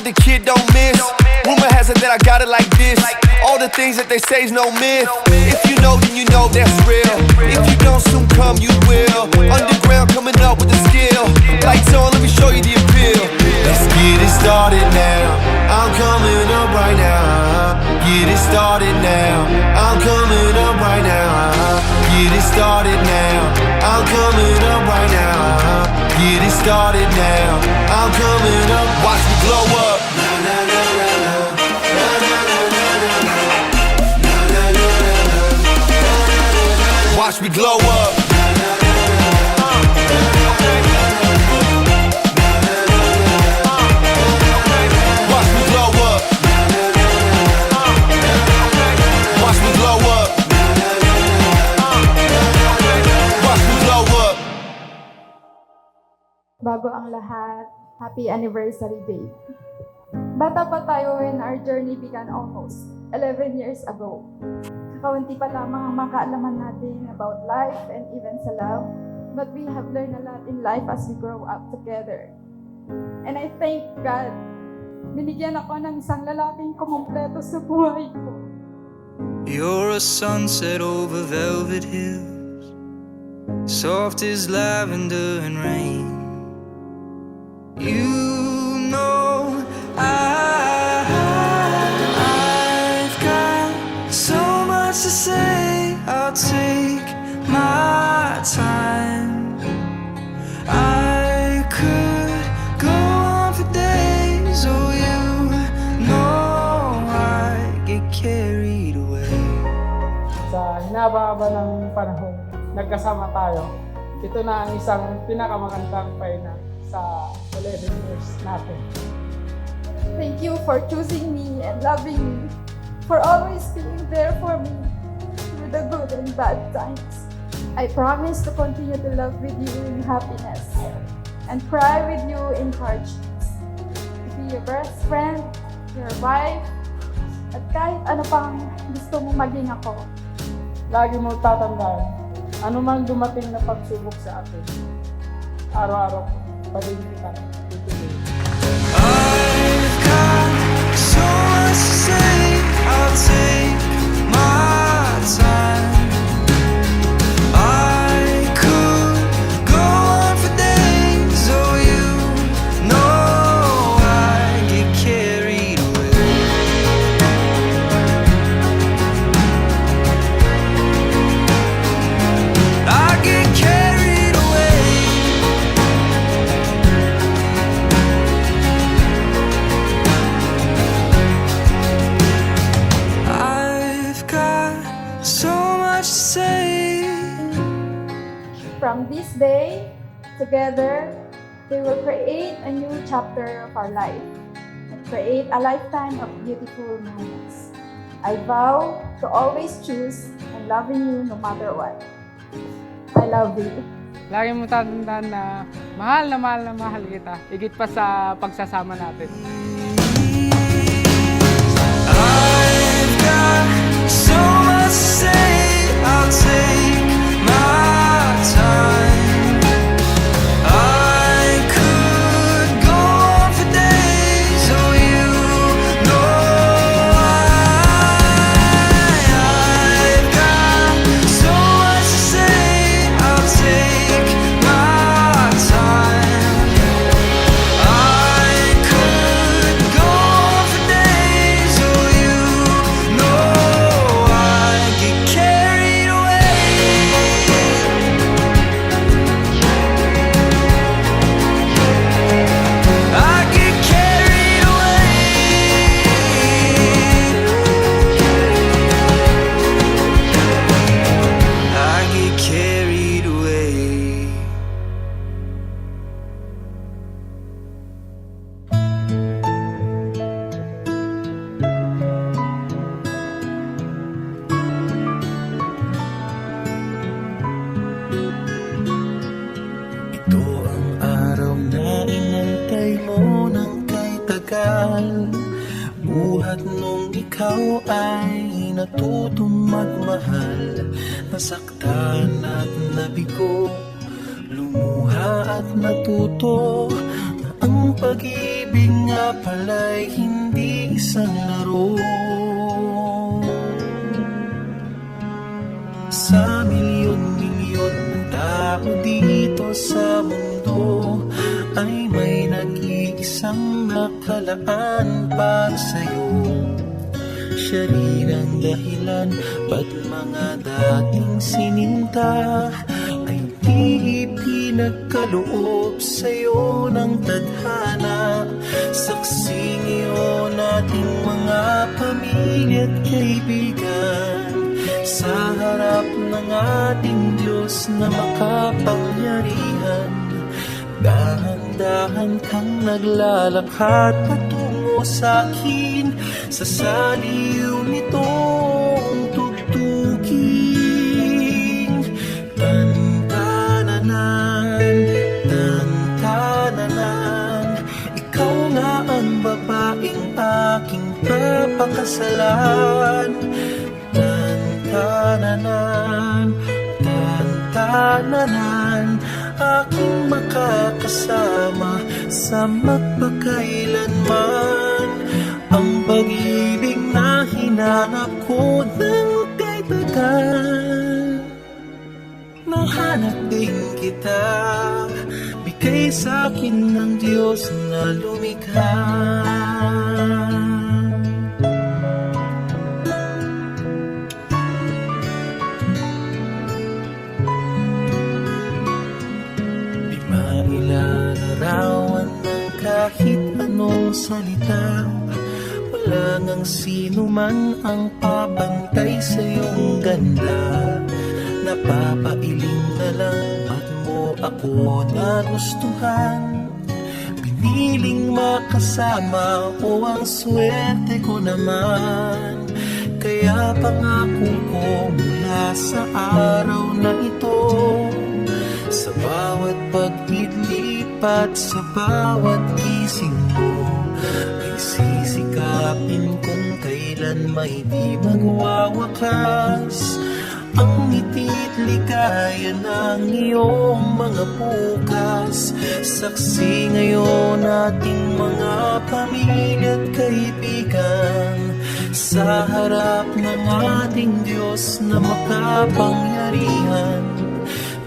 what the kid don't miss. Rumor has it that I got it like this. All the things that they say is no myth. If you know, then you know that's real. If you don't, soon come you will. Underground coming up with the skill. Lights on, let me show you the appeal. Let's get it started now. I'm coming up right now. Get it started now. I'm coming up right now. Get it started now. I'm coming up right now. Get it started now. I'm coming up. Watch me glow up. Watch me glow up. Watch me glow up. Watch me glow up. Watch me glow up. Bago ang lahat, happy anniversary, babe. Bata pa tayo when our journey began almost 11 years ago. Kakaunti pa lamang ang makaalaman natin about life and even sa love. But we have learned a lot in life as we grow up together. And I thank God, binigyan ako ng isang lalaking kumumpleto sa buhay ko. You're a sunset over velvet hills, soft as lavender and rain. You know I've got so much to say. I'll take my time. I could go on for days. Oh, you know I get carried away. Sa hinaba-haba ng panahon, nagkasama tayo. Ito na ang isang pinakamagandang paina sa 11 years natin. Thank you for choosing me and loving me, for always being there for me through the good and bad times. I promise to continue to love with you in happiness and cry with you in hardships. To be your best friend, your wife, at kahit ano pang gusto mong maging ako. Lagi mo tatandaan, anumang dumating na pagsubok sa atin, araw-araw pa rin kita tutuloy. I've got so much to say. I'll take my time. I could go on for days. Oh, you know I get carried away. I get carried away. I've got so much to say. From this day, together, we will create a new chapter of our life and create a lifetime of beautiful moments. I vow to always choose and loving you no matter what. I love you. Lagi mo tatandaan na mahal na mahal kita. Higit pa sa pagsasama natin. I've got so much to say. I'll take my time. I could go on for days. Oh, you know I've got so much to say. I'll take my time. I could go on for days. Oh, you know I get carried away. I get carried away. I get carried away. Ito ang araw na inantay mo ng kay tagal. Buhat nung ikaw ay natutong magmahal. Nasaktan at nabigo, lumuha at natuto na ang Ang pag-ibig nga pala'y hindi isang laro. Sa milyon-milyon ng tao dito sa mundo ay may nag-iisang nakalaan para sa'yo. Siya rin ang dahilan ba't mga dating sininta ay di ipinagkaloob sa'yo ng tadhana. Saksi ngayon ating mga pamilya at kaibigan sa harap ng ating Diyos na makapangyarihan. Dahan-dahan kang naglalakad patungo sa akin sa saliw nitong tugtugin. Tan-tananan, ikaw nga ang babaeng aking papakasalan. Tan-tananan, aking makakasama sa magpakailanman. Ang pag-ibig na hinanap ko ng kay tagal. Nahanap din kita, bigay sa akin ng Diyos na lumikha. Ilalarawan ng kahit anong salita, wala ngang sino man ang papantay sa iyong ganda. Napapailing na lang ba't mo ako nagustuhan. Piniling makasama o ang swerte ko naman. Kaya pangako ko mula sa araw na ito, sa bawat pag-idlipat, sa bawat gising mo, ay sisikapin kung kailan may di magwawakas. Ang ngiti't ligaya ng iyong mga bukas. Saksi ngayon ating mga pamilya at kaibigan sa harap ng ating Diyos na makapangyarihan.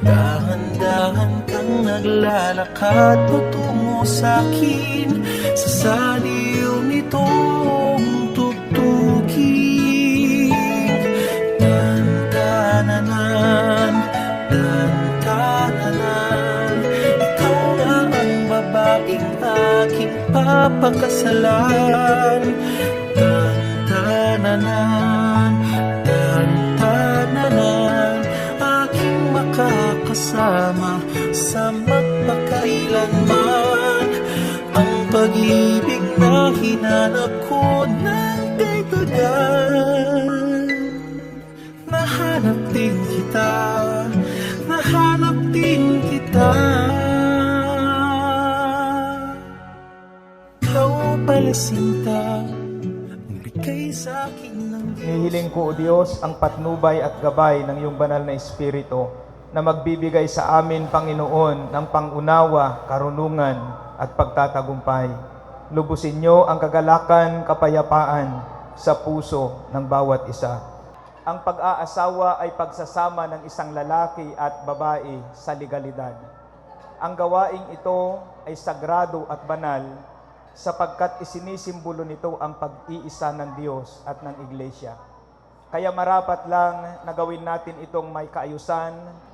Dahan-dahan kang naglalakad patungo sa akin sa saliw nitong tugtugin. Tan-tananan, ikaw nga ang babaeng aking papakasalan. Tan-tananan, aking makakasama sa magpakailanman. Ang pag-ibig na hinanap ko ng kay tagal. Nahanap din kita, nahanap din kita. Ikaw pala sinta, ang bigay sa akin ng Hinihiling ko, O Diyos, ang patnubay at gabay ng iyong banal na Espiritu na magbibigay sa amin, Panginoon, ng pangunawa, karunungan at pagtatagumpay. Lubusin niyo ang kagalakan, kapayapaan sa puso ng bawat isa. Ang pag-aasawa ay pagsasama ng isang lalaki at babae sa legalidad. Ang gawaing ito ay sagrado at banal sapagkat isinisimbolo nito ang pag-iisa ng Diyos at ng Iglesia. Kaya marapat lang na gawin natin itong may kaayusan,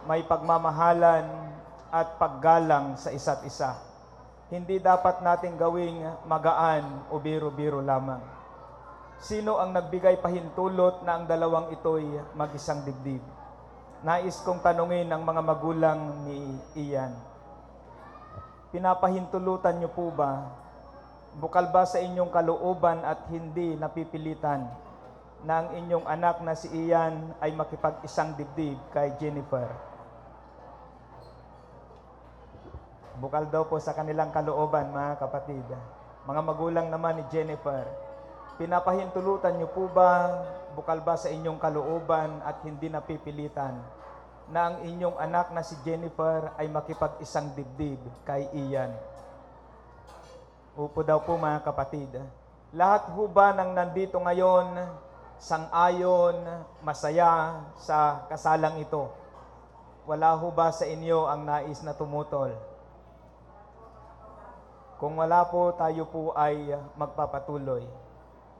may pagmamahalan at paggalang sa isa't isa. Hindi dapat nating gawing magaan o biro-biro lamang. Sino ang nagbigay pahintulot na ang dalawang ito'y mag-isang dibdib? Nais kong tanungin ang mga magulang ni Ian. Pinapahintulutan niyo po ba? Bukal ba sa inyong kalooban at hindi napipilitan na ang inyong anak na si Ian ay makipag-isang dibdib kay Jennifer? Bukal daw po sa kanilang kalooban, mga kapatid. Mga magulang naman ni Jennifer, pinapahintulutan niyo po ba, bukal ba sa inyong kalooban at hindi napipilitan na ang inyong anak na si Jennifer ay makipag-isang dibdib kay Ian? Upo daw po mga kapatid. Lahat ho ba ng nandito ngayon, sang-ayon, masaya sa kasalang ito? Wala ho ba sa inyo ang nais na tumutol? Kung wala po, tayo po ay magpapatuloy.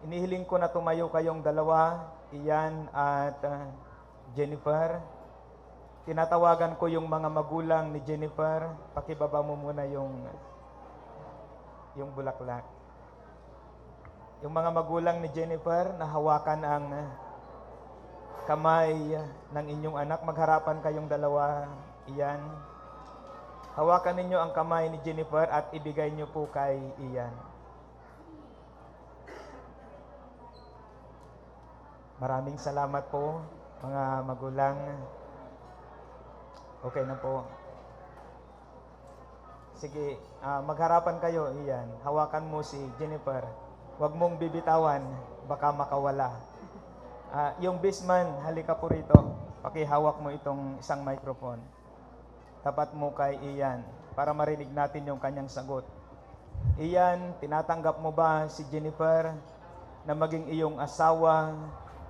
Inihiling ko na tumayo kayong dalawa, Ian at Jennifer. Tinatawagan ko yung mga magulang ni Jennifer. Pakibaba mo muna yung bulaklak. Yung mga magulang ni Jennifer, nahawakan ang kamay ng inyong anak. Magharapan kayong dalawa, Ian. Hawakan ninyo ang kamay ni Jennifer at ibigay nyo po kay Ian. Maraming salamat po, mga magulang. Okay na po. Sige, magharapan kayo, Ian. Hawakan mo si Jennifer. Huwag mong bibitawan, baka makawala. Yung bisman, halika po rito. Pakihawak mo itong isang microphone. Tapat mo kay Ian para marinig natin yung kanyang sagot. Ian, tinatanggap mo ba si Jennifer na maging iyong asawa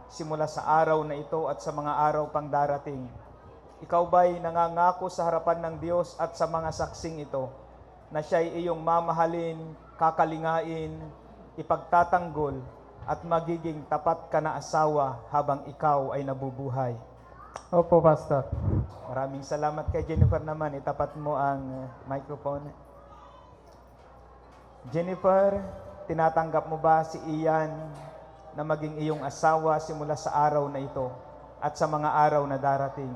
simula sa araw na ito at sa mga araw pang darating? Ikaw ba'y nangangako sa harapan ng Diyos at sa mga saksing ito na siya'y iyong mamahalin, kakalingain, ipagtatanggol at magiging tapat ka na asawa habang ikaw ay nabubuhay? Opo, Pastor. Maraming salamat kay Jennifer naman. Itapat mo ang microphone. Jennifer, tinatanggap mo ba si Ian na maging iyong asawa simula sa araw na ito at sa mga araw na darating?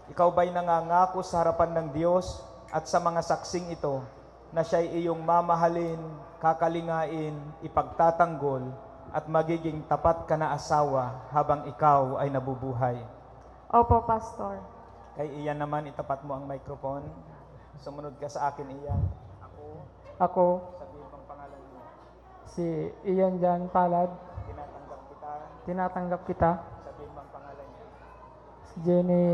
Ikaw ba'y nangangako sa harapan ng Diyos at sa mga saksing ito na siya'y iyong mamahalin, kakalingain, ipagtatanggol at magiging tapat ka na asawa habang ikaw ay nabubuhay? Opo, Pastor. Kay Ian naman, itapat mo ang microphone. Sumunod ka sa akin, Ian. Ako, Sabihin mong pangalan mo. si Ian Jan Palad, Tinatanggap kita. tinatanggap kita. Sabihin mong pangalan niya. Si Jenny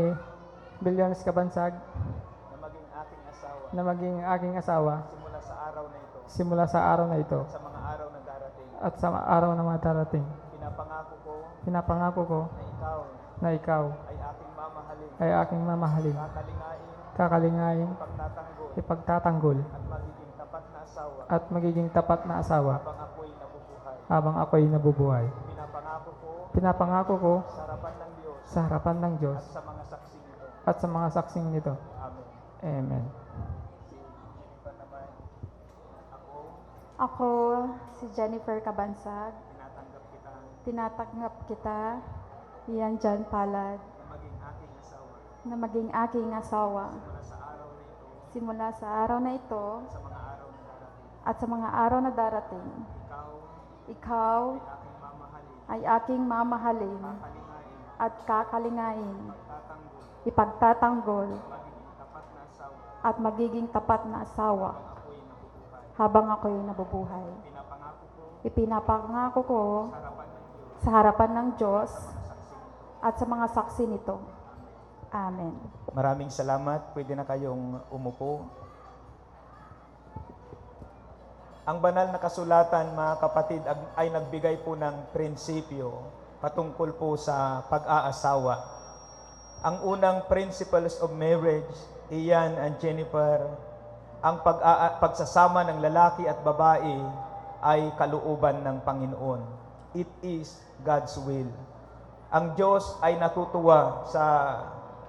Bilyones Kabansag, Na maging aking asawa. na maging aking asawa Simula sa araw na ito. simula sa araw na ito Sa mga araw na darating. at sa araw na mga darating. Pinapangako ko Pinapangako ko na ikaw na ikaw ay aking mamahalin. ay aking mamahalin, Kakalingain. kakalingain, Pagtatanggol. ipagtatanggol, At magiging tapat na asawa. at magiging tapat na asawa Habang ako'y nabubuhay. habang ako'y nabubuhay. Pinapangako ko Pinapangako ko sa harapan ng Diyos sa harapan ng Diyos at sa mga saksing ito. at sa mga saksing nito. Amen. Amen. Si Jennifer naman. Ako, Ako, si Jennifer Kabansag. tinatanggap kita Tinatanggap kita, Ian Jan Palad, na maging aking asawa. na maging aking asawa Mula sa araw na ito, simula sa araw na ito sa mga araw na darating. at sa mga araw na darating. Ikaw Ikaw aking mamahalin. ay aking mamahalin Kakalingain. at kakalingain, Tatanggol. ipagtatanggol Magiging tapat na asawa. at magiging tapat na asawa Ako'y nabubuhay. habang ako'y nabubuhay. Pinapangako ko Ipinapangako ko sa harapan ng Diyos sa harapan ng Diyos sa saksing. at sa mga saksi nito. Amen. Maraming salamat. Pwede na kayong umupo. Ang banal na kasulatan, mga kapatid, ay nagbigay po ng prinsipyo patungkol po sa pag-aasawa. Ang unang principles of marriage, Ian and Jennifer, ang pagsasama ng lalaki at babae ay kalooban ng Panginoon. It is God's will. Ang Diyos ay natutuwa sa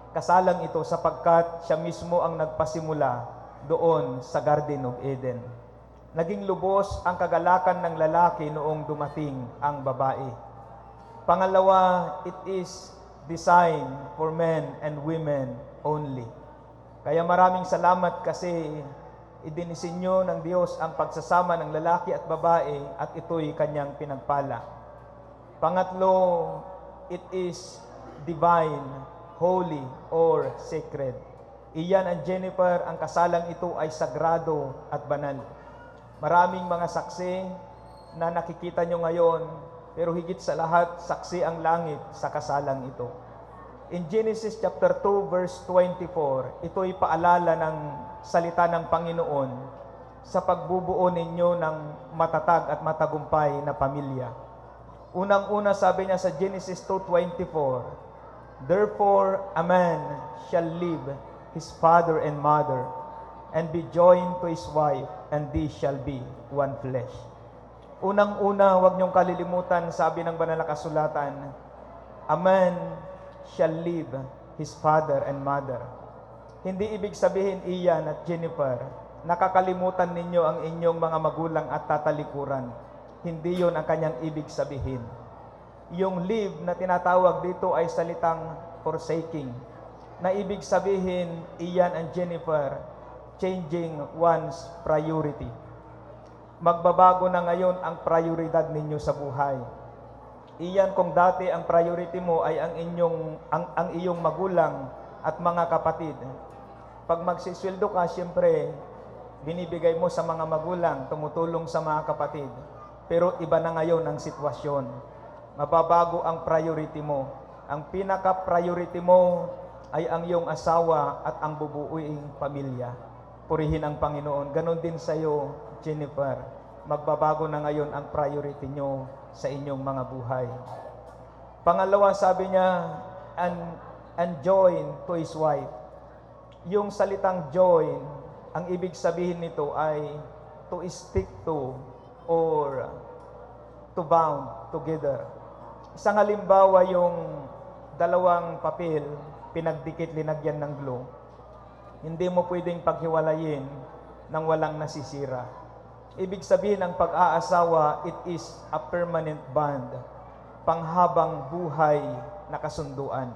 kasalang ito sapagkat siya mismo ang nagpasimula doon sa Garden of Eden. Naging lubos ang kagalakan ng lalaki noong dumating ang babae. Pangalawa, it is designed for men and women only. Kaya maraming salamat kasi idinisenyo ng Diyos ang pagsasama ng lalaki at babae at ito'y kanyang pinagpala. Pangatlo, it is divine, holy, or sacred. Ian and Jennifer, ang kasalang ito ay sagrado at banal. Maraming mga saksi na nakikita nyo ngayon, pero higit sa lahat, saksi ang langit sa kasalang ito. In Genesis chapter 2 verse 24, ito'y paalala ng salita ng Panginoon sa pagbubuo ninyo ng matatag at matagumpay na pamilya. Unang-una sabi niya sa Genesis 2:24, "Therefore a man shall leave his father and mother, and be joined to his wife, and they shall be one flesh." Unang-una, huwag niyong kalilimutan, sabi ng banal na kasulatan, a man shall leave his father and mother. Hindi ibig sabihin, Ian at Jennifer, nakakalimutan ninyo ang inyong mga magulang at tatalikuran. Hindi yon ang kanyang ibig sabihin. Yung leave na tinatawag dito ay salitang forsaking, na ibig sabihin, Ian and Jennifer, changing one's priority. Magbabago na ngayon ang prioridad ninyo sa buhay. Iyan, kung dati ang priority mo ay ang iyong magulang at mga kapatid. Pag magsisweldo ka, siyempre, binibigay mo sa mga magulang, tumutulong sa mga kapatid. Pero iba na ngayon ang sitwasyon. Mababago ang priority mo. Ang pinaka-priority mo ay ang iyong asawa at ang bubuuing pamilya. Purihin ang Panginoon. Ganon din sa iyo, Jennifer. Magbabago na ngayon ang priority nyo sa inyong mga buhay. Pangalawa, sabi niya, and join to his wife. Yung salitang join, ang ibig sabihin nito ay to stick to or to bound together. Isang halimbawa, yung dalawang papel, pinagdikit, linagyan ng glue. Hindi mo pwedeng paghiwalayin nang walang nasisira. Ibig sabihin ng pag-aasawa, it is a permanent bond, panghabang buhay na kasunduan.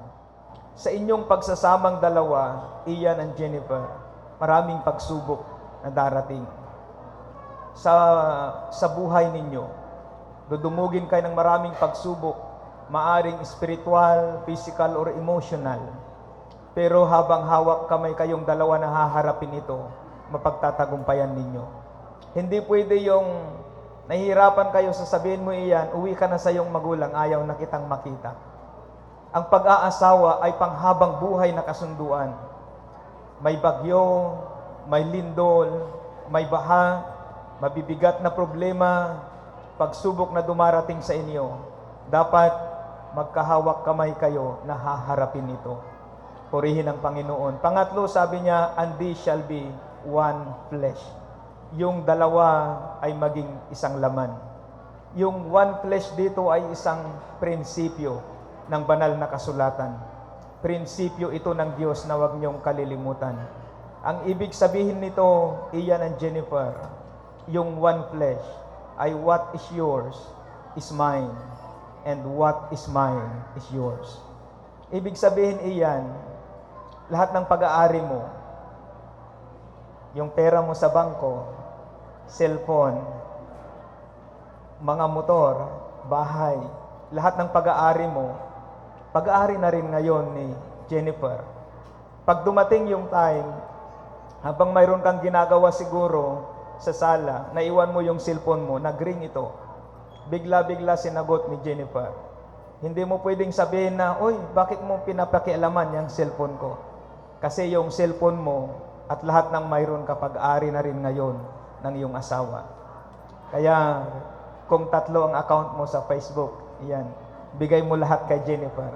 Sa inyong pagsasamang dalawa, Ian and Jennifer, maraming pagsubok na darating. Sa buhay ninyo, dudumugin kayo ng maraming pagsubok, maaring spiritual, physical, or emotional. Pero habang hawak kamay kayong dalawa na haharapin ito, mapagtatagumpayan ninyo. Hindi pwede yung nahihirapan kayo, sasabihin mo, Iyan, uwi ka na sa iyong magulang, ayaw na kitang makita. Ang pag-aasawa ay panghabang buhay na kasunduan. May bagyo, may lindol, may baha, mabibigat na problema, pagsubok na dumarating sa inyo, dapat magkahawak kamay kayo na haharapin ito. Purihin ang Panginoon. Pangatlo, sabi niya, and they shall be one flesh. Yung dalawa ay maging isang laman. Yung one flesh dito ay isang prinsipyo ng banal na kasulatan. Prinsipyo ito ng Diyos na huwag niyong kalilimutan. Ang ibig sabihin nito, Ian and Jennifer, yung one flesh ay what is yours is mine, and what is mine is yours. Ibig sabihin, Ian, lahat ng pag-aari mo, yung pera mo sa bangko, cellphone, mga motor, bahay, lahat ng pag-aari mo, pag-aari na rin ngayon ni Jennifer. Pag dumating yung time, habang mayroon kang ginagawa siguro sa sala, naiwan mo yung cellphone mo, nag-ring ito, bigla-bigla sinagot ni Jennifer. Hindi mo pwedeng sabihin na, "Oy, bakit mo pinapakialaman yung cellphone ko?" Kasi yung cellphone mo at lahat ng mayroon ka, pag-ari na rin ngayon ng iyong asawa. Kaya kung 3 ang account mo sa Facebook, yan, bigay mo lahat kay Jennifer.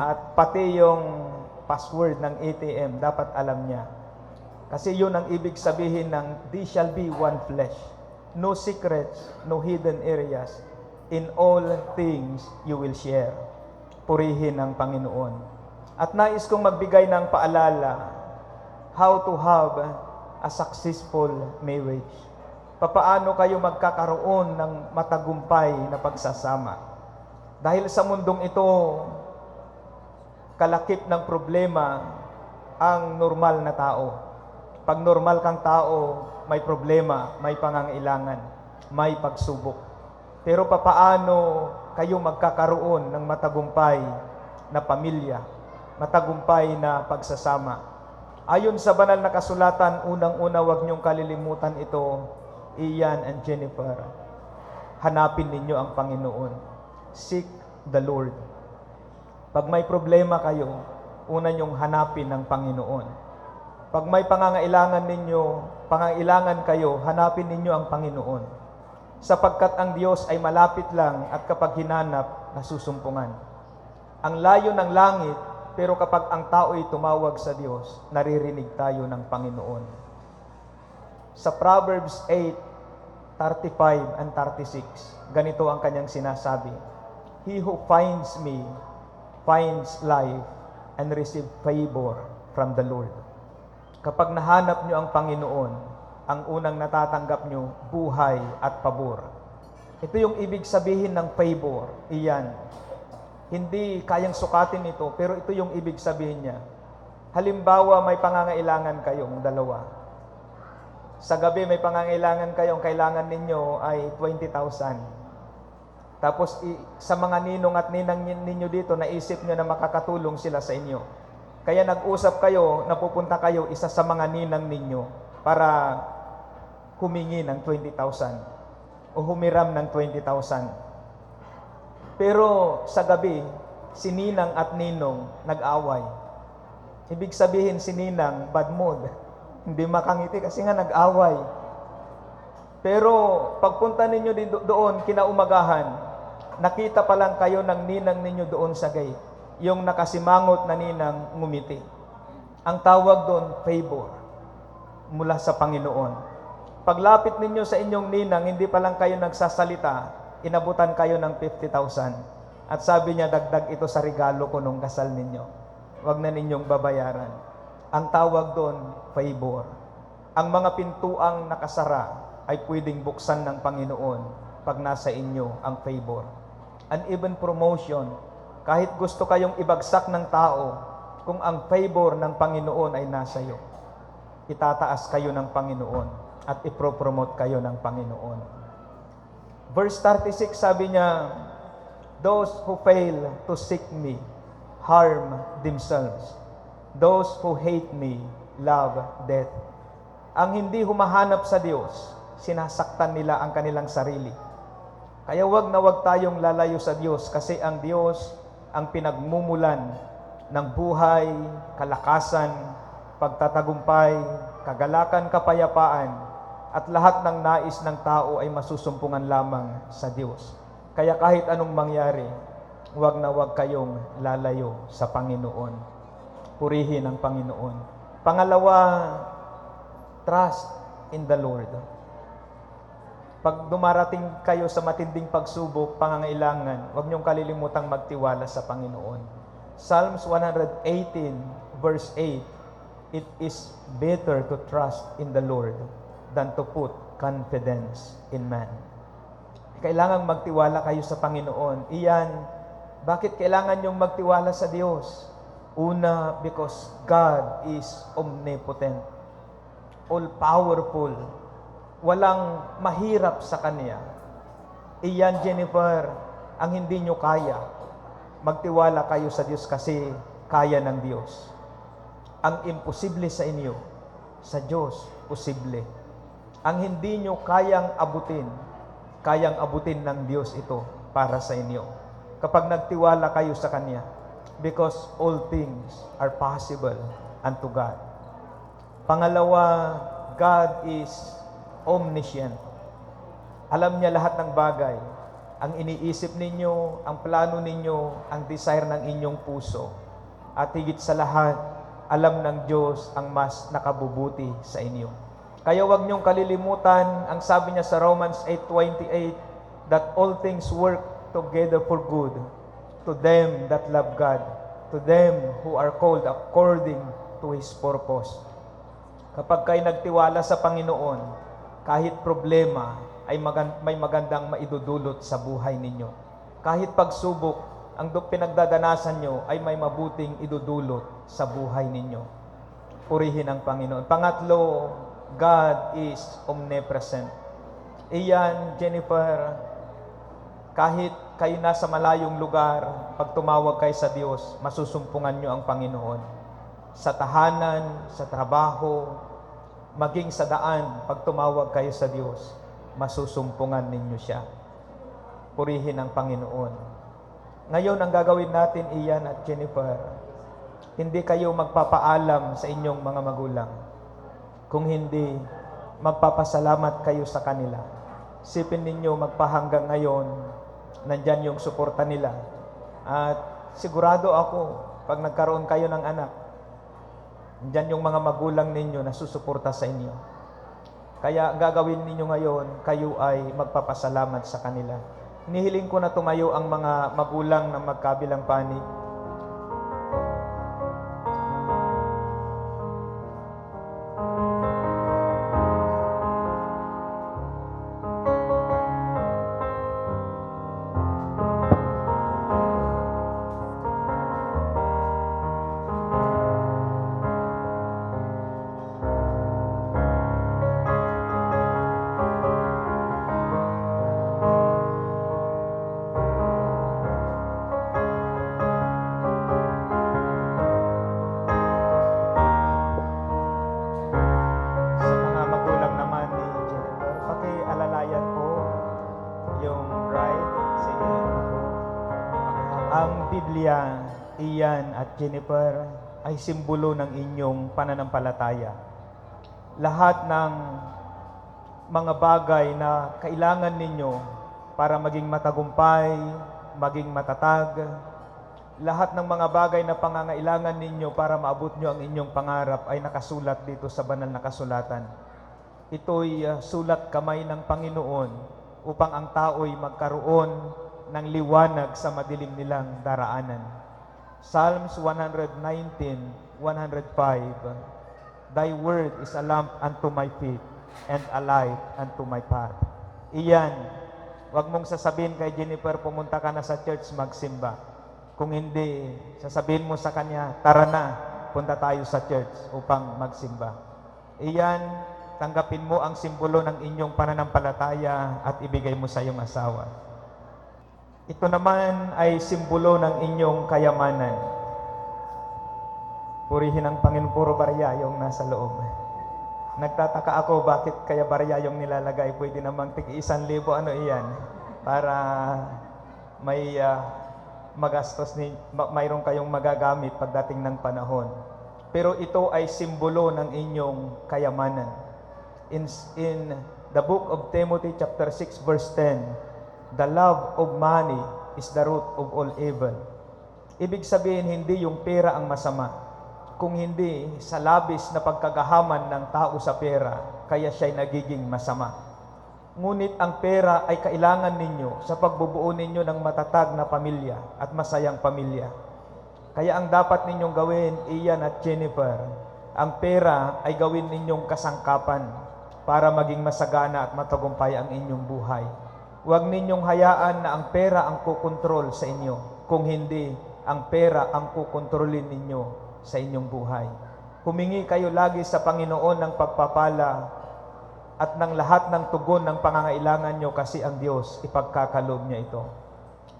At pati yung password ng ATM, dapat alam niya. Kasi yun ang ibig sabihin ng they shall be one flesh. No secrets, no hidden areas. In all things you will share. Purihin ang Panginoon. At nais kong magbigay ng paalala, how to have a successful marriage. Papaano kayo magkakaroon ng matagumpay na pagsasama. Dahil sa mundong ito, kalakip ng problema ang normal na tao. Pag normal kang tao, may problema, may pangangailangan, may pagsubok. Pero papaano kayo magkakaroon ng matagumpay na pamilya, matagumpay na pagsasama? Ayon sa banal na kasulatan, unang-una, huwag niyong kalilimutan ito, Ian and Jennifer. Hanapin ninyo ang Panginoon. Seek the Lord. Pag may problema kayo, una niyong hanapin ang Panginoon. Pag may pangangailangan kayo, hanapin ninyo ang Panginoon. Sapagkat ang Diyos ay malapit lang at kapag hinanap, nasusumpungan. Ang layo ng langit, pero kapag ang tao'y tumawag sa Diyos, naririnig tayo ng Panginoon. Sa Proverbs 8:35 and 36, ganito ang kanyang sinasabi, He who finds me finds life and receive favor from the Lord. Kapag nahanap nyo ang Panginoon, ang unang natatanggap nyo, buhay at pabor. Ito yung ibig sabihin ng favor. Iyan. Hindi kayang sukatin ito, pero ito yung ibig sabihin niya. Halimbawa, may pangangailangan kayong dalawa. Sa gabi, may pangangailangan kayong, kailangan ninyo ay 20,000. Tapos, sa mga ninong at ninang ninyo dito, naisip nyo na makakatulong sila sa inyo. Kaya nag-usap kayo, napupunta kayo isa sa mga ninang ninyo para humingi ng 20,000 o humiram ng 20,000. Pero sa gabi, si ninang at ninong nag-away. Ibig sabihin si ninang bad mood. Hindi makangiti kasi nga nag-away. Pero pagpunta ninyo doon, kinaumagahan, nakita pa lang kayo ng ninang ninyo doon sa gate. Yung nakasimangot na ninang ngumiti. Ang tawag doon, favor mula sa Panginoon. Paglapit ninyo sa inyong ninang, hindi pa lang kayo nagsasalita, inabutan kayo ng 50,000. At sabi niya, dagdag ito sa regalo ko nung kasal ninyo. Huwag na ninyong babayaran. Ang tawag doon, favor. Ang mga pintuang nakasara ay pwedeng buksan ng Panginoon pag nasa inyo ang favor. And even promotion, kahit gusto kayong ibagsak ng tao, kung ang favor ng Panginoon ay nasa iyo, itataas kayo ng Panginoon at ipropromote kayo ng Panginoon. Verse 36, sabi niya, those who fail to seek me harm themselves. Those who hate me love death. Ang hindi humahanap sa Diyos, sinasaktan nila ang kanilang sarili. Kaya wag na wag tayong lalayo sa Diyos kasi ang Diyos ang pinagmumulan ng buhay, kalakasan, pagtatagumpay, kagalakan, kapayapaan, at lahat ng nais ng tao ay masusumpungan lamang sa Diyos. Kaya kahit anong mangyari, wag na wag kayong lalayo sa Panginoon. Purihin ang Panginoon. Pangalawa, trust in the Lord. Pag dumarating kayo sa matinding pagsubok, pangangailangan, huwag niyong kalilimutang magtiwala sa Panginoon. Psalms 118 verse 8, it is better to trust in the Lord than to put confidence in man. Kailangan magtiwala kayo sa Panginoon. Iyan, bakit kailangan niyong magtiwala sa Diyos? Una, because God is omnipotent, all-powerful. Walang mahirap sa Kanya. Iyan, Jennifer, ang hindi nyo kaya. Magtiwala kayo sa Diyos kasi kaya ng Diyos. Ang imposible sa inyo, sa Diyos, posible. Ang hindi nyo kayang abutin ng Diyos ito para sa inyo. Kapag nagtiwala kayo sa Kanya, because all things are possible unto God. Pangalawa, God is omniscient. Alam niya lahat ng bagay. Ang iniisip ninyo, ang plano ninyo, ang desire ng inyong puso. At higit sa lahat, alam ng Diyos ang mas nakabubuti sa inyo. Kaya huwag niyong kalilimutan, ang sabi niya sa Romans 8:28, that all things work together for good to them that love God, to them who are called according to His purpose. Kapag kayo nagtiwala sa Panginoon, kahit problema ay may magandang maidudulot sa buhay ninyo. Kahit pagsubok, ang pinagdadanasan nyo ay may mabuting idudulot sa buhay ninyo. Purihin ang Panginoon. Pangatlo, God is omnipresent. Iyan, Jennifer, kahit kayo nasa malayong lugar, pag tumawag kayo sa Diyos, masusumpungan nyo ang Panginoon. Sa tahanan, sa trabaho, maging sa daan, pag tumawag kayo sa Diyos, masusumpungan ninyo siya. Purihin ang Panginoon. Ngayon, ang gagawin natin, Ian at Jennifer, hindi kayo magpapaalam sa inyong mga magulang. Kung hindi, magpapasalamat kayo sa kanila. Sipin ninyo magpahanggang ngayon, nandyan yung suporta nila. At sigurado ako, pag nagkaroon kayo ng anak, nandyan yung mga magulang ninyo na susuporta sa inyo. Kaya gagawin ninyo ngayon, kayo ay magpapasalamat sa kanila. Nihiling ko na tumayo ang mga magulang na magkabilang panig. Sa mga magulang naman ni Jennifer, pakialalayan po yung bride sa inyo po. Ang Biblia, Ian at Jennifer, ay simbolo ng inyong pananampalataya. Lahat ng mga bagay na kailangan ninyo para maging matagumpay, maging matatag, lahat ng mga bagay na pangangailangan ninyo para maabot nyo ang inyong pangarap ay nakasulat dito sa banal na kasulatan. Ito'y sulat kamay ng Panginoon upang ang tao'y magkaroon ng liwanag sa madilim nilang daraanan. Psalms 119:105, Thy word is a lamp unto my feet and a light unto my path. Iyan, wag mong sasabihin kay Jennifer, pumunta ka na sa church magsimba. Kung hindi, sasabihin mo sa kanya, tara na, punta tayo sa church upang magsimba. Iyan, tanggapin mo ang simbolo ng inyong pananampalataya at ibigay mo sa iyong asawa. Ito naman ay simbolo ng inyong kayamanan. Purihin ang Panginoon, puro barya yung nasa loob. Nagtataka ako bakit kaya barya yung nilalagay. Pwede namang tig-1,000, ano iyan, para may magastos, mayroon kayong magagamit pagdating ng panahon. Pero ito ay simbolo ng inyong kayamanan. In the book of Timothy chapter 6 verse 10, the love of money is the root of all evil. Ibig sabihin, hindi yung pera ang masama, kung hindi sa labis na pagkagahaman ng tao sa pera, kaya siya'y nagiging masama. Ngunit ang pera ay kailangan ninyo sa pagbubuo ninyo ng matatag na pamilya at masayang pamilya. Kaya ang dapat ninyong gawin, Ian at Jennifer, ang pera ay gawin ninyong kasangkapan para maging masagana at matagumpay ang inyong buhay. Huwag ninyong hayaan na ang pera ang kukontrol sa inyo. Kung hindi, ang pera ang kukontrolin ninyo sa inyong buhay. Humingi kayo lagi sa Panginoon ng pagpapala at ng lahat ng tugon ng pangangailangan nyo kasi ang Diyos ipagkakalob niya ito.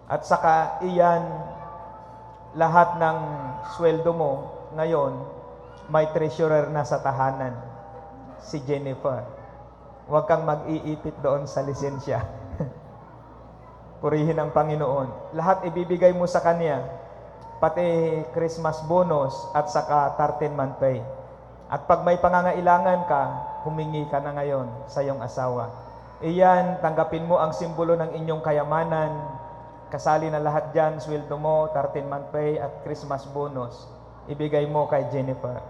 At saka iyan, lahat ng sweldo mo ngayon, may treasurer na sa tahanan, si Jennifer. Huwag kang mag-iipit doon sa lisensya. Purihin ang Panginoon. Lahat ibibigay mo sa Kanya, pati Christmas bonus at saka 13-month pay. At pag may pangangailangan ka, humingi ka na ngayon sa iyong asawa. Iyan, tanggapin mo ang simbolo ng inyong kayamanan. Kasali na lahat dyan, sweldo mo, 13-month pay at Christmas bonus. Ibigay mo kay Jennifer.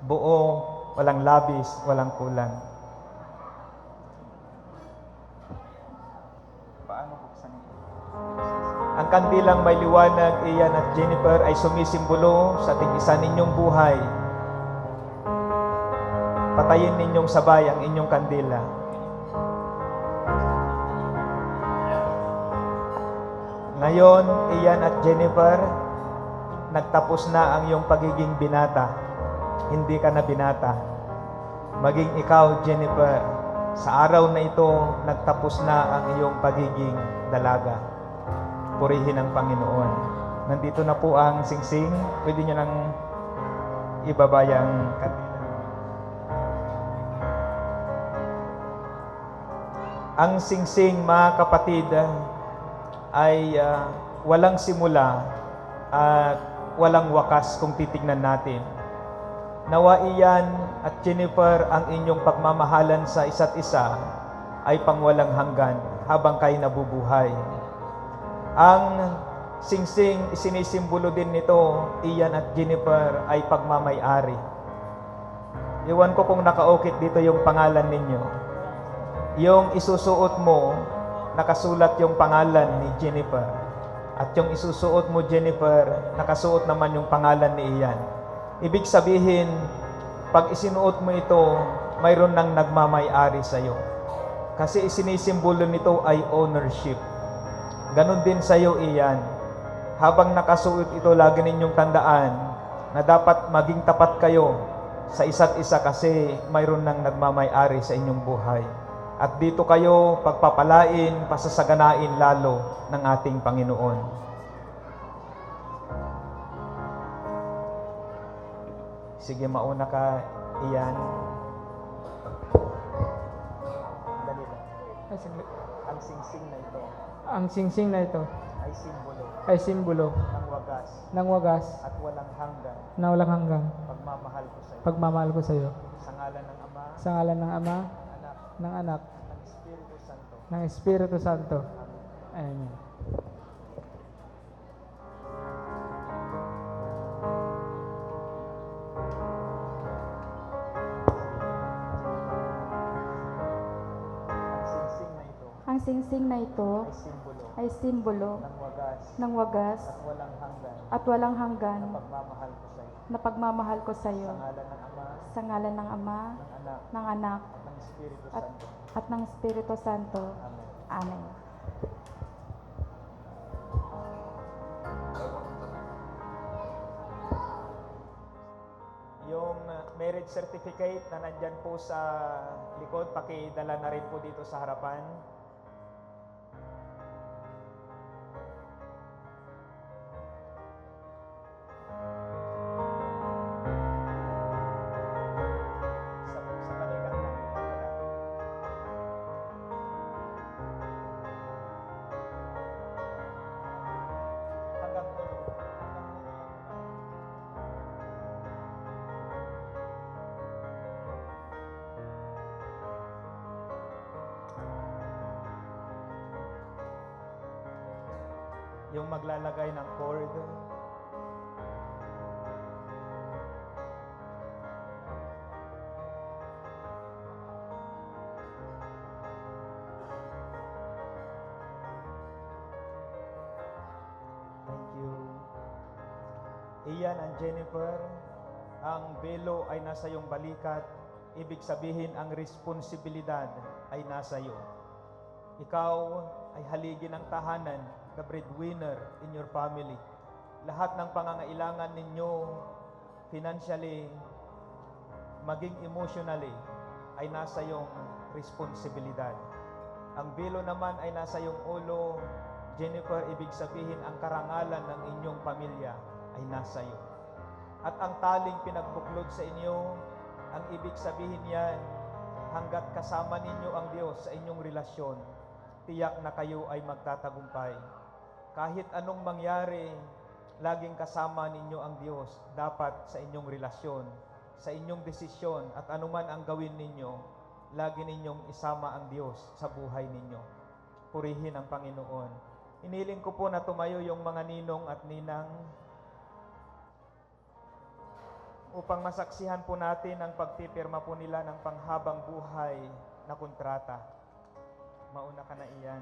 Buo, walang labis, walang kulang. Ang kandilang may liwanag, Ian at Jennifer, ay sumisimbolo sa tig-isa ninyong buhay. Patayin ninyong sabay ang inyong kandila. Ngayon, Ian at Jennifer, nagtapos na ang iyong pagiging binata. Hindi ka na binata. Maging ikaw, Jennifer, sa araw na ito, nagtapos na ang iyong pagiging dalaga. Purihin ang Panginoon. Nandito na po ang singsing. Pwede nyo nang ibaba yung kandila. Ang singsing, mga kapatid, ay walang simula at walang wakas kung titignan natin. Nawa Ian at Jennifer, ang inyong pagmamahalan sa isa't isa ay pangwalang hanggan habang kayo nabubuhay. Ang singsing isinisimbolo din nito, Ian at Jennifer, ay pagmamay-ari. Iwan ko kung nakaukit dito yung pangalan ninyo. Yung isusuot mo, nakasulat yung pangalan ni Jennifer. At yung isusuot mo, Jennifer, nakasuot naman yung pangalan ni Ian. Ibig sabihin, pag isinuot mo ito, mayroon nang nagmamay-ari sa iyo. Kasi isinisimbolo nito ay ownership. Ganon din sa iyo, Ian. Habang nakasuot ito, lagi ninyong tandaan na dapat maging tapat kayo sa isa't isa kasi mayroon nang nagmamay-ari sa inyong buhay. At dito kayo pagpapalain, pasasaganain lalo ng ating Panginoon. Sige, mauna ka, Ian. Dali lang. Ay, saglit. Ang singsing na ito Ang singsing na ito ay simbolo ay simbolo ng wagas ng wagas at walang hanggan na walang hanggang pagmamahal ko sa iyo. pagmamahal ko sa iyo. Sa ngalan ng Ama, Sa ngalan ng Ama, Anak, ng Anak, ng Espiritu Santo. ng Espiritu Santo. Amen. Amen. Ang singsing na ito Ang singsing na ito ay simbolo ay simbolo ng wagas ng wagas at walang hanggan at walang hanggan na pagmamahal ko sa iyo. na pagmamahal ko sa iyo. Sa ngalan ng Ama, Sa ngalan ng Ama, ng Anak, ng Anak, ng Espiritu at, Santo. at ng Espiritu Santo. Amen. Amen. Yung marriage certificate na nandyan po sa likod, pakidala na rin po dito sa harapan. Sa balikat lang. Hanggang ulo. Hanggang ulo. Yung maglalagay ng cord. Thank you. Ian and Jennifer, ang belo ay nasa iyong balikat. Ibig sabihin, ang responsibilidad ay nasa iyo. Ikaw ay haligi ng tahanan, the breadwinner in your family. Lahat ng pangangailangan ninyo, financially, maging emotionally, ay nasa iyong responsibilidad. Ang bilo naman ay nasa iyong ulo. Jennifer, ibig sabihin, ang karangalan ng inyong pamilya ay nasa iyo. At ang taling pinagbuklod sa inyo, ang ibig sabihin yan, hanggat kasama ninyo ang Diyos sa inyong relasyon, tiyak na kayo ay magtatagumpay. Kahit anong mangyari, laging kasama ninyo ang Diyos dapat sa inyong relasyon, sa inyong desisyon at anuman ang gawin ninyo, lagi ninyong isama ang Diyos sa buhay ninyo. Purihin ang Panginoon. Iniling ko po na tumayo yung mga ninong at ninang upang masaksihan po natin ang pagpipirma po nila ng panghabang buhay na kontrata. Mauna ka na, Ian.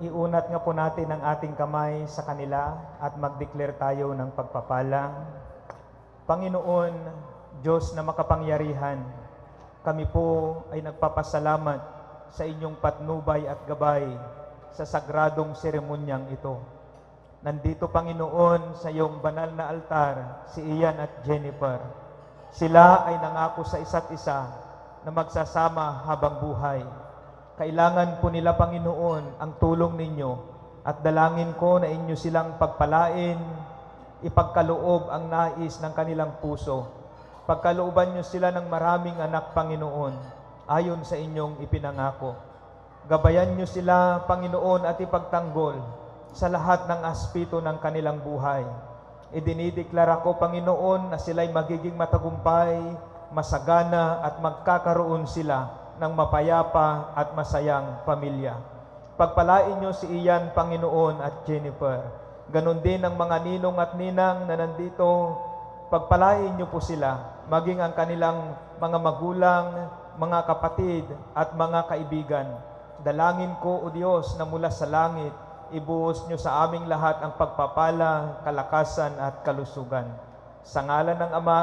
iunat nga po natin ang ating kamay sa kanila at mag-declare tayo ng pagpapala. Panginoon, Diyos na makapangyarihan, kami po ay nagpapasalamat sa inyong patnubay at gabay sa sagradong seremonyang ito. Nandito, Panginoon, sa iyong banal na altar, si Ian at Jennifer. Sila ay nangako sa isa't isa na magsasama habang buhay. Kailangan po nila, Panginoon, ang tulong ninyo at dalangin ko na inyo silang pagpalain, ipagkaloob ang nais ng kanilang puso. Pagkalooban nyo sila ng maraming anak, Panginoon, ayon sa inyong ipinangako. Gabayan nyo sila, Panginoon, at ipagtanggol sa lahat ng aspito ng kanilang buhay. Idinideklara ko, Panginoon, na sila'y magiging matagumpay, masagana at magkakaroon sila ng mapayapa at masayang pamilya. Pagpalain nyo si Ian, Panginoon, at Jennifer. Ganon din ang mga ninong at ninang na nandito. Pagpalain nyo po sila, maging ang kanilang mga magulang, mga kapatid at mga kaibigan. Dalangin ko, O Diyos, na mula sa langit, ibuhos nyo sa aming lahat ang pagpapala, kalakasan at kalusugan. Sa ngalan ng Ama,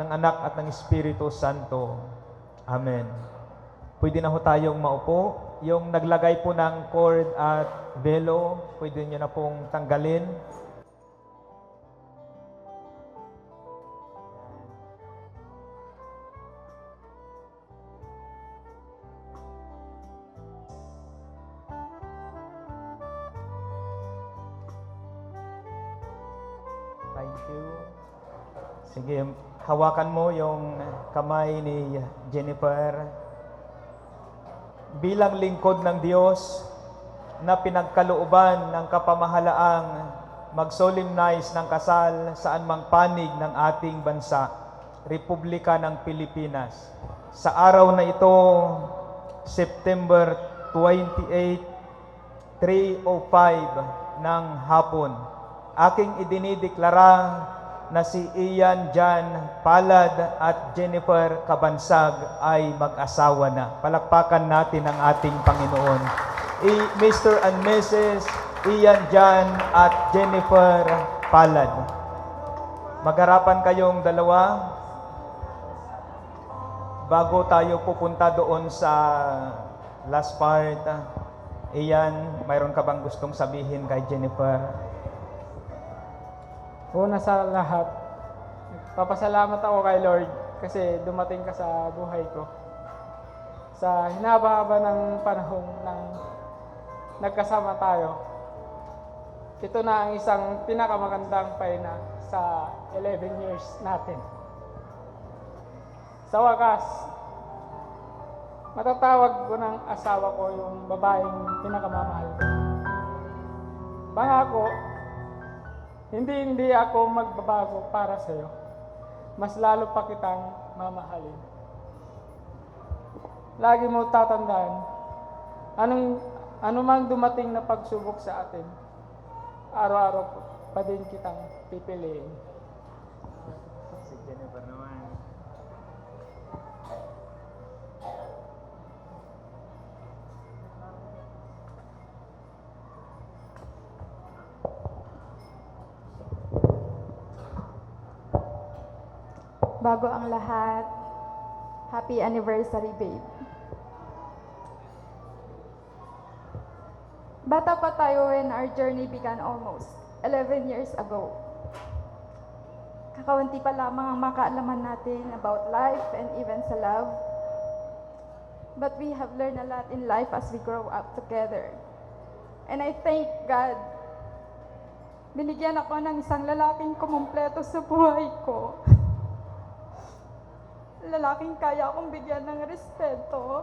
ng Anak at ng Espiritu Santo. Amen. Pwede na ho tayong maupo. Yung naglagay po ng cord at velo, pwede nyo na pong tanggalin. Thank you. Sige, hawakan mo yung kamay ni Jennifer. Bilang lingkod ng Diyos na pinagkalooban ng kapamahalaang mag-solemnize ng kasal saan mang panig ng ating bansa, Republika ng Pilipinas. Sa araw na ito, September 28, 3:05 ng hapon, aking idinideklara na si Ian Jan Palad at Jennifer Cabansag ay mag-asawa na. Palakpakan natin ang ating Panginoon. Mr. and Mrs. Ian Jan at Jennifer Palad. Magharapan kayong dalawa bago tayo pupunta doon sa last part. Ian, mayroon ka bang gustong sabihin kay Jennifer? Una sa lahat, papasalamat ako kay Lord kasi dumating ka sa buhay ko. Sa hinaba-haba ng panahon ng nagkasama tayo, ito na ang isang pinakamagandang paina sa 11 years natin. Sa wakas, matatawag ko ng asawa ko yung babaeng pinakamamahal ko. Pangako, hindi ako magbabago para sa iyo. Mas lalo pa kitang mamahalin. Lagi mo tatandaan, anumang dumating na pagsubok sa atin, araw-araw pa din kitang pipiliin. Si Jennifer naman. Bago ang lahat, happy anniversary, babe. Bata pa tayo when our journey began almost 11 years ago. Kakaunti pa lamang ang makaalaman natin about life and even sa love. But we have learned a lot in life as we grow up together. And I thank God, binigyan ako ng isang lalaking kumumpleto sa buhay ko. Lalaking kaya akong bigyan ng respeto.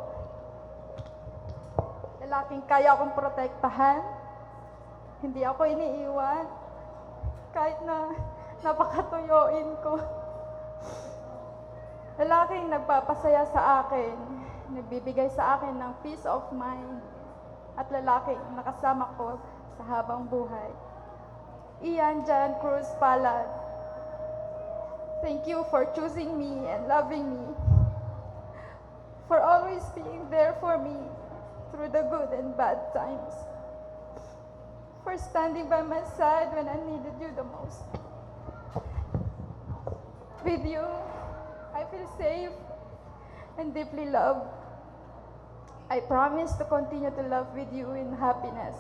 Lalaking kaya akong protektahan. Hindi ako iniiwan. Kahit na napakatuyoin ko. Lalaking nagpapasaya sa akin. Nagbibigay sa akin ng peace of mind. At lalaking nakasama ko sa habang buhay. Ian Jan Cruz Palad. Thank you for choosing me and loving me. For always being there for me through the good and bad times. for standing by my side when I needed you the most. With you, I feel safe and deeply loved. I promise to continue to love with you in happiness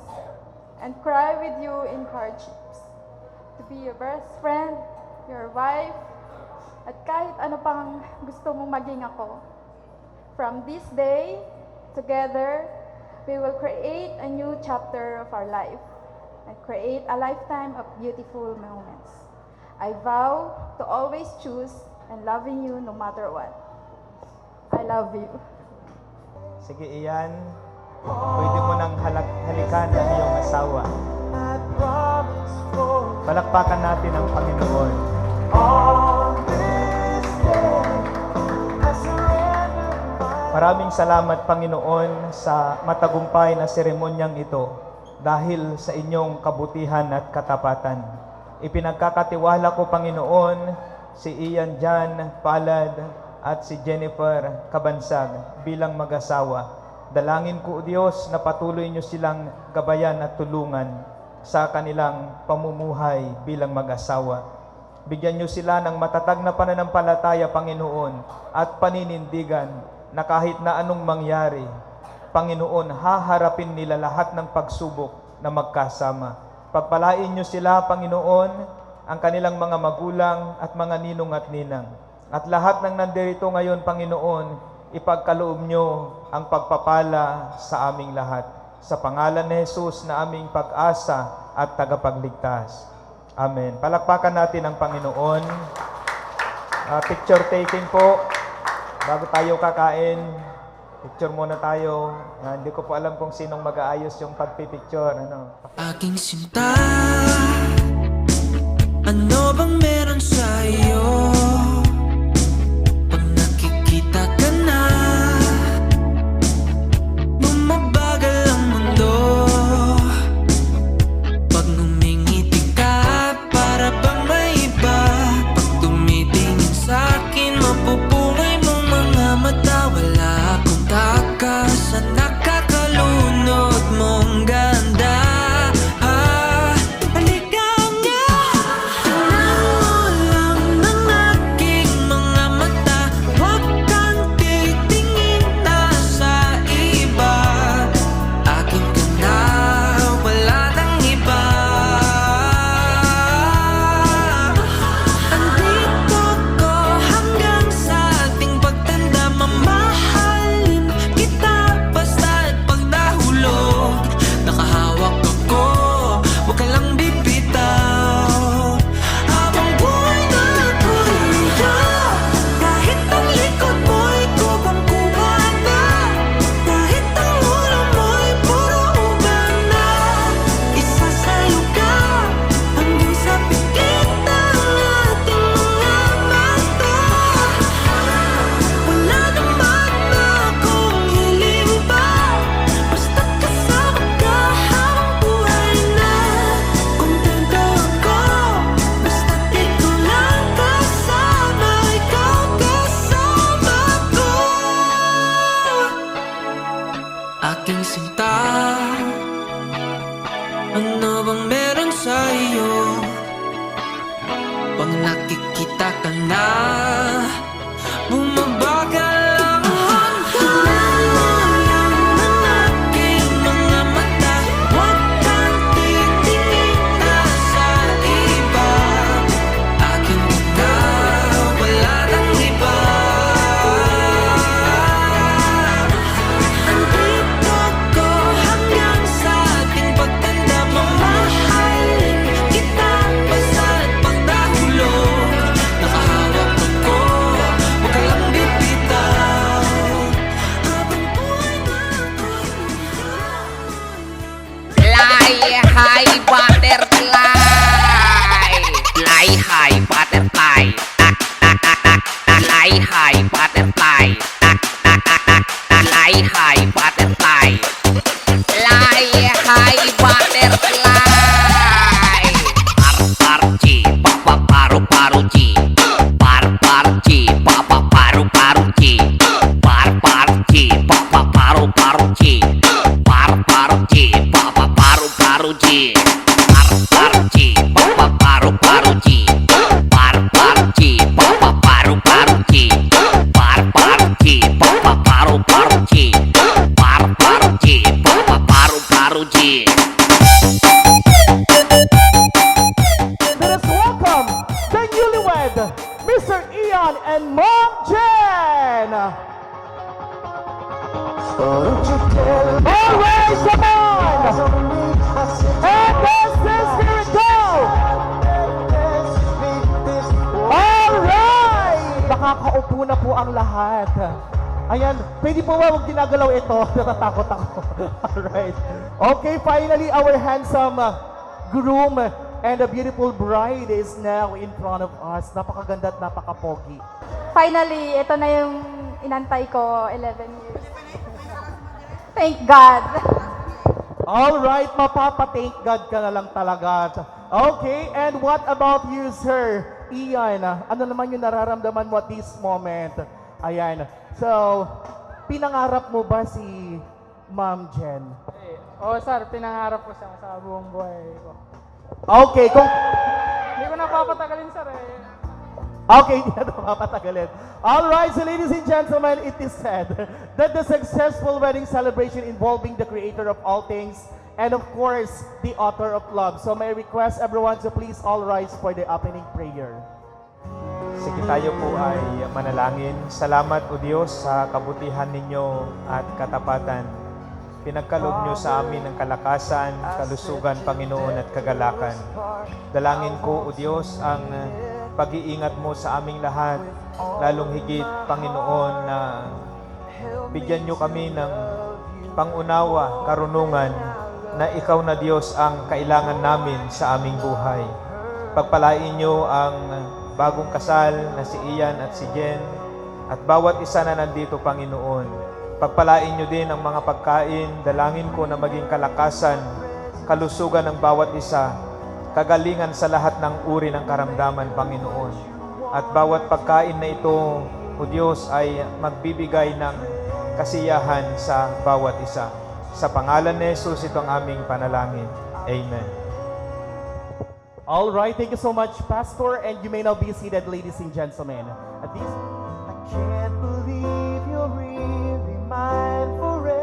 and cry with you in hardships. To be your best friend, your wife, at kahit ano pang gusto mong maging ako. From this day, together, we will create a new chapter of our life and create a lifetime of beautiful moments. I vow to always choose and loving you no matter what. I love you. Sige, Ian. Pwede mo nang halikan ang iyong asawa. Palakpakan natin ang Panginoon. Maraming salamat, Panginoon, sa matagumpay na seremonyang ito dahil sa inyong kabutihan at katapatan. Ipinagkakatiwala ko, Panginoon, si Ian Jan Palad at si Jennifer Kabansag bilang mag-asawa. Dalangin ko, O Diyos, na patuloy niyo silang gabayan at tulungan sa kanilang pamumuhay bilang mag-asawa. Bigyan niyo sila ng matatag na pananampalataya, Panginoon, at paninindigan na kahit na anong mangyari, Panginoon, haharapin nila lahat ng pagsubok na magkasama. Pagpalain niyo sila, Panginoon, ang kanilang mga magulang at mga ninong at ninang. At lahat ng nandirito ngayon, Panginoon, ipagkaloob niyo ang pagpapala sa aming lahat. Sa pangalan ni Jesus na aming pag-asa at tagapagligtas. Amen. Palakpakan natin ang Panginoon. Picture taking po. Bago tayo kakain, picture muna tayo. Hindi ko po alam kung sinong mag-aayos yung pagpipicture. Aking sinta, ano bang meron sa'yo? Pag nakikita ka na, bumabagal ang mundo. Pag ngumingiti ka, para bang may iba. Pag tumitingin sa'kin, mapupungay mong mga mata. Wala akong takas sa nakakalunod mong ganda. paro-paro-chi. Paro-paro-chi. Paro-paro-chi. Paro-paro-chi. Paro-paro-chi. Let us welcome the newlywed, Mr. Ian and Mom Jen! Alright, come on! And this is, here we go! Alright! Nakakaupo na po ang lahat. Ayan, pwede po ba huwag ginagalaw ito? Natatakot ako. Alright. Okay, finally, our handsome groom and a beautiful bride is now in front of us. Napakaganda at napakapogi. Finally, ito na yung inantay ko, 11 years. Thank God. Alright, mapapa-thank God ka na lang talaga. Okay, and what about you, Sir Ian? Ano naman yung nararamdaman mo at this moment? Ayan. So, pinangarap mo ba si Ma'am Jen? Oo, sir, pinangarap ko siya sa buong buhay ko. Okay, kung... Hindi ko napapatagalin, sir, eh. Okay, hindi na ito mapatagalin. Alright, so ladies and gentlemen, it is said that the successful wedding celebration involving the creator of all things and of course, the author of love. So may I request everyone to please all rise for the opening prayer. Sige, tayo po ay manalangin. Salamat o Diyos sa kabutihan ninyo at katapatan. Pinagkaloob nyo sa amin ang kalakasan, kalusugan, Panginoon at kagalakan. Dalangin ko o Diyos ang pag-iingat mo sa aming lahat, lalong higit, Panginoon, na bigyan nyo kami ng pangunawa, karunungan, na ikaw na Diyos ang kailangan namin sa aming buhay. Pagpalain nyo ang bagong kasal na si Ian at si Jen at bawat isa na nandito, Panginoon. Pagpalain nyo din ang mga pagkain, dalangin ko na maging kalakasan, kalusugan ng bawat isa, kagalingan sa lahat ng uri ng karamdaman, Panginoon. At bawat pagkain na ito, o Diyos, ay magbibigay ng kasiyahan sa bawat isa. Sa pangalan ni Jesus, ito ang aming panalangin. Amen. All right, thank you so much, Pastor, and you may now be seated, ladies and gentlemen. At this, I can't believe you're really mine forever.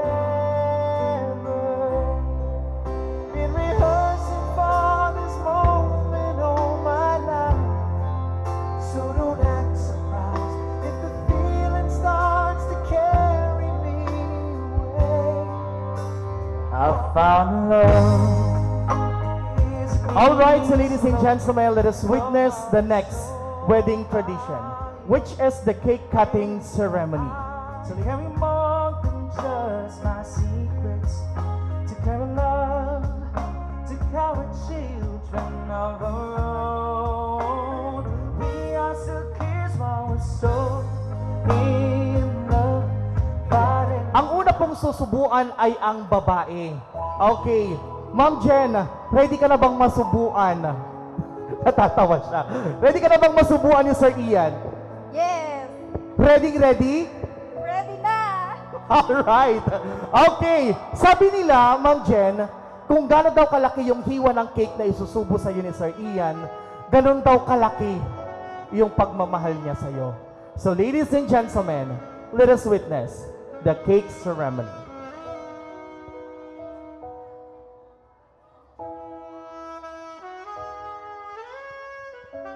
Been rehearsing for this moment all my life, so don't act surprised if the feeling starts to carry me away. I found love. All right, so ladies and gentlemen, let us witness the next wedding tradition, which is the cake cutting ceremony. So carry more than just my secrets, to carry love, to carry children of our own. We are so kids while we're so in love. Ang una pong susubuan ay ang babae. Okay. Ma'am Jen, ready ka na bang masubuan? Natatawa siya. Ready ka na bang masubuan ni Sir Ian? Yes. Ready? Ready na. Alright. Okay. Sabi nila, Ma'am Jen, kung gano'n daw kalaki yung hiwa ng cake na isusubo sa iyo ni Sir Ian, gano'n daw kalaki yung pagmamahal niya sa iyo. So ladies and gentlemen, let us witness the cake ceremony.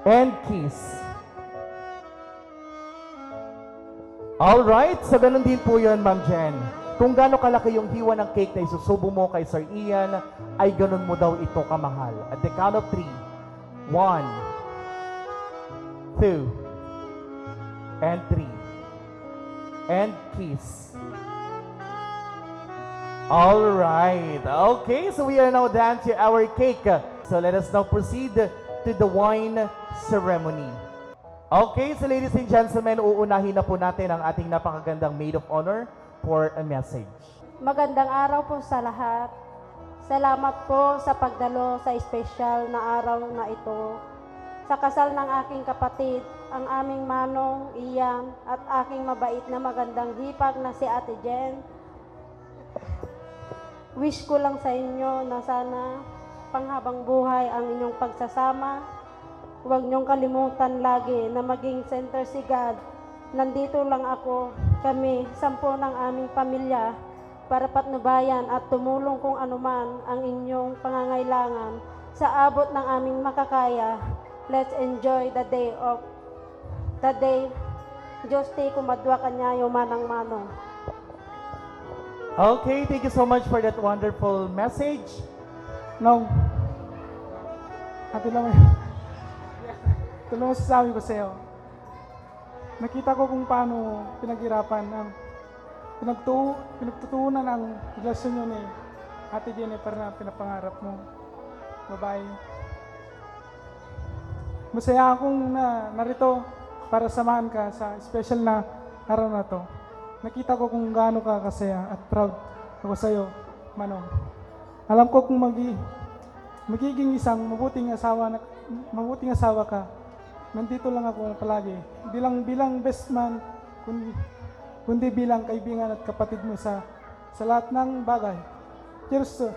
And kiss. Alright, so ganun din po yun, Ma'am Jen. Kung gaano kalaki yung hiwa ng cake na isusubo mo kay Sir Ian, ay ganun mo daw ito kamahal. At the count of 3, 1, 2, and 3. And kiss. Alright, okay, so we are now down to our cake. So let us now proceed to the wine ceremony. Okay, so ladies and gentlemen, uunahin na po natin ang ating napakagandang maid of honor for a message. Magandang araw po sa lahat. Salamat po sa pagdalo sa espesyal na araw na ito. Sa kasal ng aking kapatid, ang aming manong, Ian, at aking mabait na magandang hipag na si Ate Jen. Wish ko lang sa inyo na sana panghabang buhay ang inyong pagsasama. Huwag niyong kalimutan lagi na maging center si God nandito lang ako, kami, 10 ng aming pamilya, para patnubayan at tumulong kung anuman ang inyong pangangailangan sa abot ng aming makakaya. Let's enjoy the day. Diyos ti kumadwa kanyayo manang manong. Okay, thank you so much for that wonderful message. Nung, ate lang ito lang masasabi ko sa iyo. Nakita ko kung paano pinaghirapan ang pinagtutuunan ang relasyon nyo ni Ate Jennifer na pinapangarap mo. Babae. Masaya akong narito para samahan ka sa special na araw na to. Nakita ko kung gaano ka kasaya at proud ako sa iyo, Manong. Alam ko kung magiging isang mabuting asawa ka. Nandito lang ako palagi. Bilang best man, kundi bilang kaibigan at kapatid mo sa lahat ng bagay. Cheers to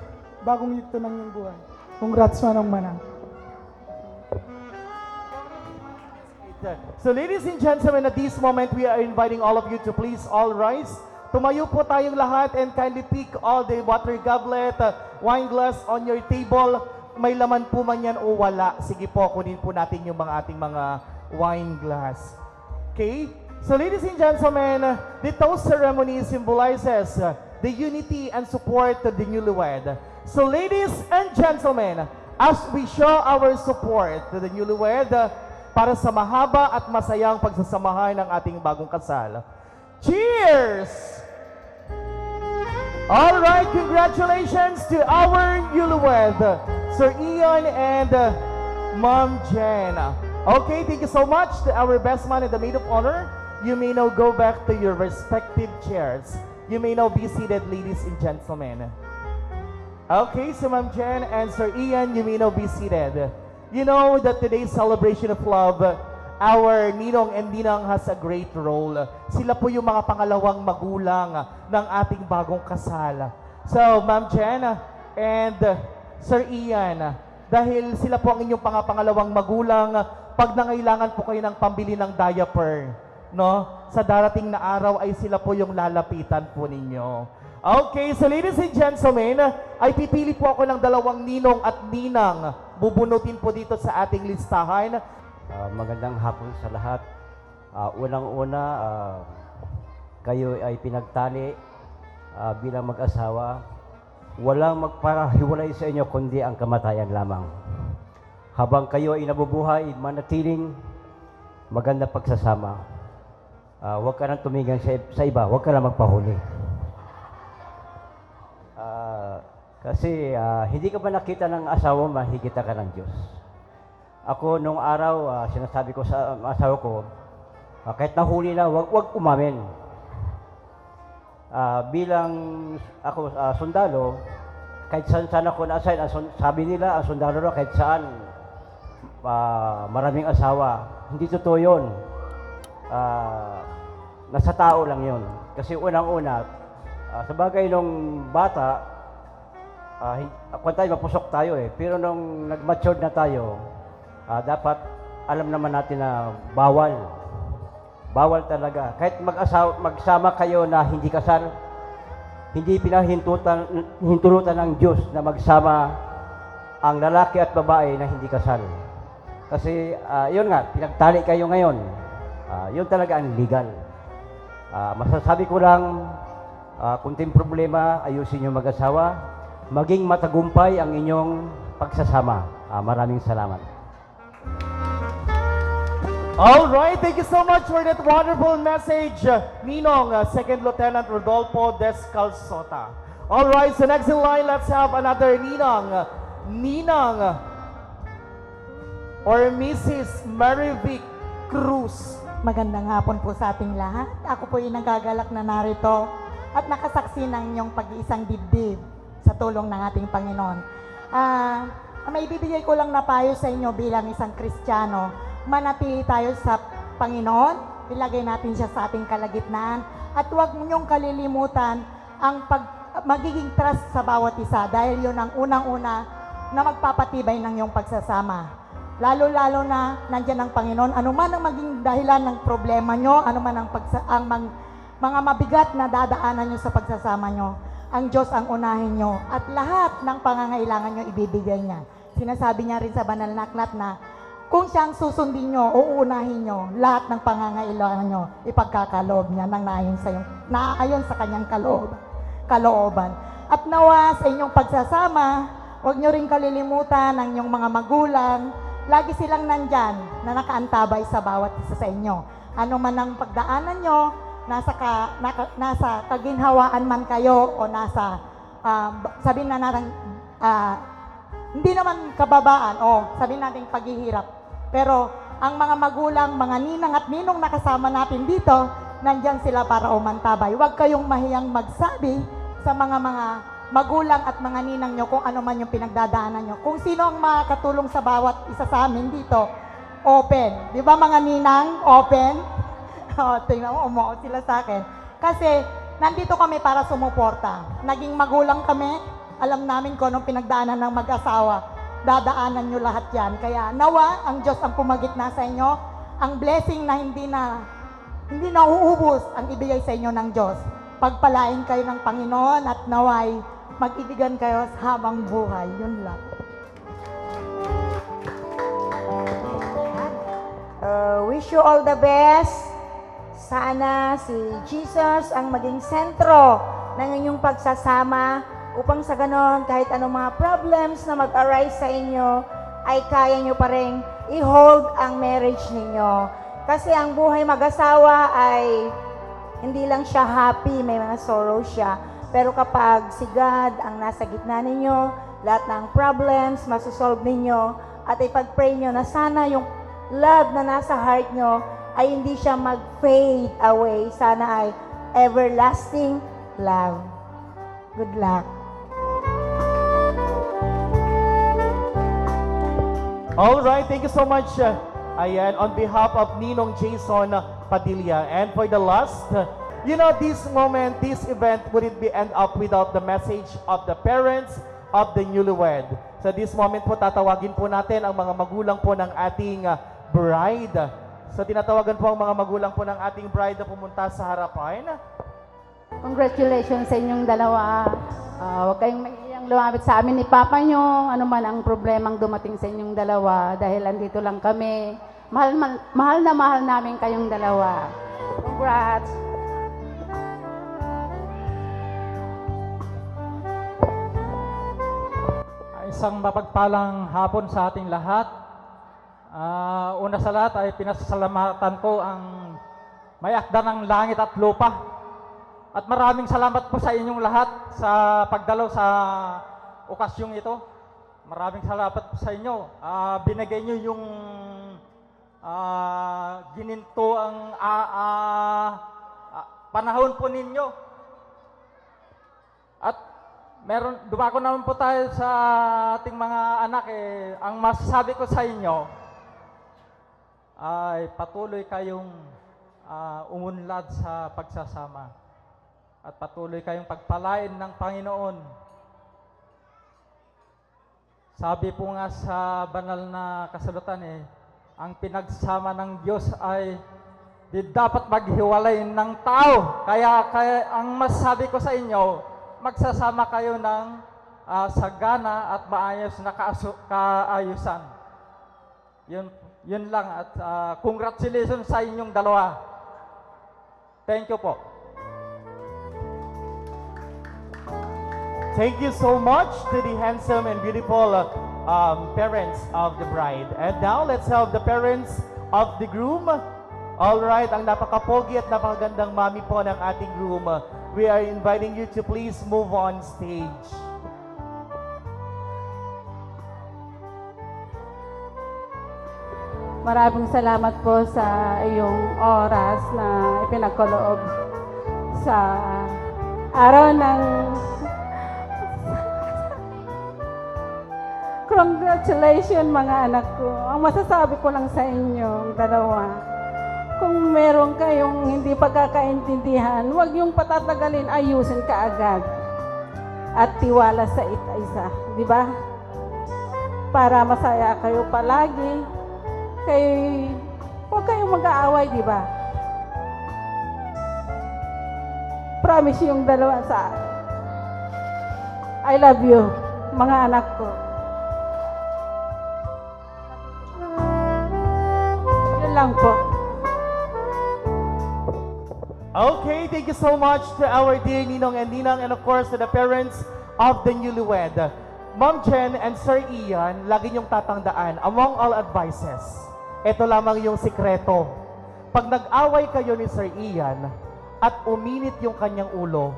bagong yugto ng iyong buhay. Congrats, Manong Manang. So ladies and gentlemen, at this moment, we are inviting all of you to please all rise. Tumayo po tayong lahat and kindly pick all the water goblet, wine glass on your table. May laman po man yan o wala. Sige po, kunin po natin yung ating mga wine glass. Okay? So ladies and gentlemen, the toast ceremony symbolizes the unity and support to the newlywed. So ladies and gentlemen, as we show our support to the newlywed, para sa mahaba at masayang pagsasamahan ng ating bagong kasal. Cheers! All right, congratulations to our newlywed, Sir Ian and Ma'am Jen. Okay, thank you so much to our best man and the maid of honor. You may now go back to your respective chairs. You may now be seated, ladies and gentlemen. Okay, so Ma'am Jen and Sir Ian, you may now be seated. You know that today's celebration of love, our Ninong and Ninang has a great role. Sila po yung mga pangalawang magulang ng ating bagong kasal. So, Ma'am Jen and Sir Ian, dahil sila po ang inyong pangalawang magulang, pag nangailangan po kayo ng pambili ng diaper, no? Sa darating na araw ay sila po yung lalapitan po ninyo. Okay, so ladies and gentlemen, ay pipili po ako ng 2 ninong at ninang. Bubunutin po dito sa ating listahan. Magandang hapon sa lahat. Unang-una, kayo ay pinagtali bilang mag-asawa. Walang magparahiwalay sa inyo kundi ang kamatayan lamang. Habang kayo ay nabubuhay, manatiling maganda pagsasama. Huwag ka nang tumingin sa iba, huwag ka lang magpahuli. Kasi hindi ka ba nakita ng asawa, mahigita ka ng Diyos. Ako nung araw, sinasabi ko sa asawa ko, kahit nahuli na, wag umamin. Bilang ako sundalo, kahit saan ako na-assign, sabi nila, ang sundalo na kahit saan, maraming asawa. Hindi totoo yun. Nasa tao lang yun. Kasi unang-una, sa bagay nung bata, kung tayo mapusok tayo pero nung nag-matured na tayo, dapat alam naman natin na bawal talaga. Kahit magsama kayo na hindi kasal, hindi pinahintulutan ng Diyos na magsama ang lalaki at babae na hindi kasal. Kasi yun nga, pinagtali kayo ngayon. Yun talaga ang legal. Masasabi ko lang, kunting problema, ayusin nyo mag-asawa. Maging matagumpay ang inyong pagsasama. Maraming salamat. All right, thank you so much for that wonderful message, Ninong, Second Lieutenant Rodolfo Descalzota. All right, so next in line, let's have another Ninang or Mrs. Marivic Cruz. Magandang hapon po sa ating lahat. Ako po ay nagagalak na narito at nakasaksi ng inyong pag-iisang dibdib sa tulong ng ating Panginoon. May ibibigay ko lang na payo sa inyo bilang isang Kristiyano. Manatili tayo sa Panginoon, ilagay natin siya sa ating kalagitnaan, at huwag ninyong kalilimutan ang magiging trust sa bawat isa dahil yun ang unang-una na magpapatibay ng iyong pagsasama. Lalo-lalo na nandyan ang Panginoon. Ano man ang maging dahilan ng problema nyo, ano man ang, mga mabigat na dadaanan nyo sa pagsasama nyo, ang Diyos ang unahin nyo at lahat ng pangangailangan nyo ibibigay niya. Sinasabi niya rin sa banal na aklat na kung siyang susundin nyo, uunahin nyo, lahat ng pangangailangan nyo, ipagkakaloob niya nang naayon sa kanyang kalooban. At nawa sa inyong pagsasama, huwag nyo rin kalilimutan ang inyong mga magulang. Lagi silang nandyan na nakaantabay sa bawat isa sa inyo. Ano man ang pagdaanan nyo, nasa kaginhawaan man kayo o nasa, sabihin na natin, hindi naman kababaan o sabihin natin paghihirap. Pero ang mga magulang, mga ninang at ninong nakasama natin dito, nandyan sila para umantabay. Huwag kayong mahiyang magsabi sa mga magulang at mga ninang nyo kung ano man yung pinagdadaanan nyo. Kung sino ang makakatulong sa bawat isa sa amin dito, open. Di ba mga ninang? Open? Tingnan mo, umuot sila sa akin. Kasi nandito kami para sumuporta. Naging magulang kami, alam namin kung anong pinagdaanan ng mag-asawa. Dadaanan nyo lahat yan. Kaya nawa, ang Diyos ang pumagitna sa inyo, ang blessing na hindi na uubos ang ibigay sa inyo ng Diyos. Pagpalain kayo ng Panginoon at naway mag-ibigan kayo sa habang buhay. Yun lang. Wish you all the best. Sana si Jesus ang maging sentro ng inyong pagsasama upang sa ganon, kahit anong mga problems na mag-arise sa inyo, ay kaya nyo pa rin i-hold ang marriage ninyo. Kasi ang buhay mag-asawa ay hindi lang siya happy, may mga sorrow siya. Pero kapag si God ang nasa gitna ninyo, lahat ng problems masosolve ninyo, at ipag-pray nyo na sana yung love na nasa heart nyo ay hindi siya mag-fade away. Sana ay everlasting love. Good luck. All right, thank you so much, Ayan, on behalf of Ninong Jason Padilla. And for the last, this moment, this event wouldn't be end up without the message of the parents of the newlywed. So this moment po, tatawagin po natin ang mga magulang po ng ating bride. So tinatawagan po ang mga magulang po ng ating bride na pumunta sa harapan. Congratulations sa inyong dalawa. Huwag kayong maiyang lumapit sa amin ni Papa nyo. Ano man ang problemang dumating sa inyong dalawa dahil andito lang kami. Mahal na mahal namin kayong dalawa. Congrats! Isang mapagpalang hapon sa ating lahat. Una sa lahat ay pinasasalamatan ko ang may akda ng langit at lupa. At maraming salamat po sa inyong lahat sa pagdalaw sa okasyong ito. Maraming salamat po sa inyo. Binigay nyo yung gininto ang panahon po ninyo. At dumako naman po tayo sa ating mga anak. Ang masasabi ko sa inyo ay patuloy kayong umunlad sa pagsasama. At patuloy kayong pagpalain ng Panginoon. Sabi po nga sa banal na kasulatan ang pinagsama ng Diyos ay di dapat maghiwalay ng tao. Kaya ang masasabi ko sa inyo, magsasama kayo ng sagana at maayos na kaayusan. Yun lang at congratulations sa inyong dalawa. Thank you po. Thank you so much to the handsome and beautiful parents of the bride. And now, let's have the parents of the groom. All right, ang napakapogi at napakagandang mami po ng ating groom. We are inviting you to please move on stage. Maraming salamat po sa iyong oras na ipinagkaloob sa araw ng congratulations mga anak ko. Ang masasabi ko lang sa inyo, dalawa, kung meron kayong hindi pagkakaintindihan, huwag yung patatagalin, ayusin ka agad. At tiwala sa isa, di ba? para masaya kayo palagi. Huwag kayong mag-aaway, di ba? Promise yung dalawa sa I love you, mga anak ko. Yun lang po. Okay, thank you so much to our dear Ninong and Ninang, and of course to the parents of the newlywed. Ma'am Jen and Sir Ian, lagi niyong tatandaan, among all advices, ito lamang yung sikreto. Pag nag-away kayo ni Sir Ian at uminit yung kanyang ulo,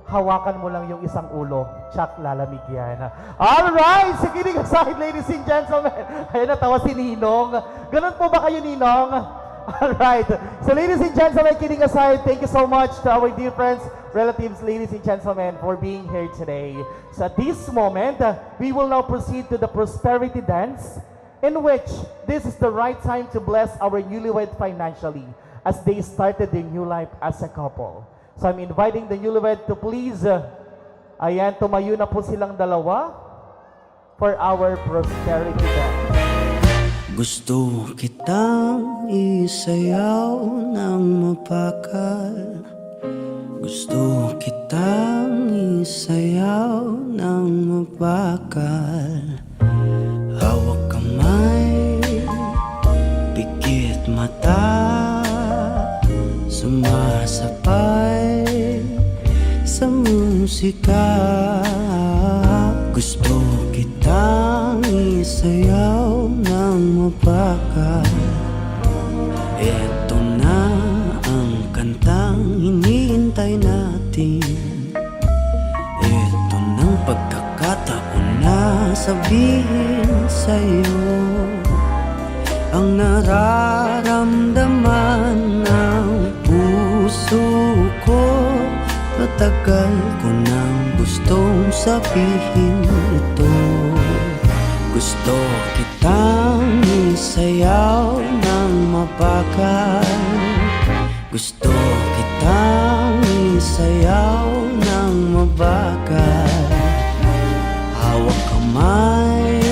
hawakan mo lang yung isang ulo, tsak, lalamig yan. Alright, sige, aside, ladies and gentlemen. Ayun, natawa si Ninong. Ganun po ba kayo, Ninong? Alright, so ladies and gentlemen, kidding aside, thank you so much to our dear friends, relatives, ladies and gentlemen, for being here today. So at this moment, we will now proceed to the prosperity dance, in which this is the right time to bless our newlywed financially as they started their new life as a couple. So I'm inviting the newlywed to please, ayan, tumayo na po silang dalawa for our prosperity dance. Gusto kitang isayaw ng mapakal. Gusto kitang isayaw ng mapakal. Hawak kamay, pikit mata, sumasabay sa musika. Gusto kitang isayaw ng mapakal. Ito na ang kantang hinihintay natin. Ito ng pagkakataon na sabihin sa'yo ang nararamdaman ng puso ko. Matagal ko nang gustong sabihin ito. Gusto kitang isayaw ng mapakal. Gusto kitang isayaw ng mabakal. Hawak kamay,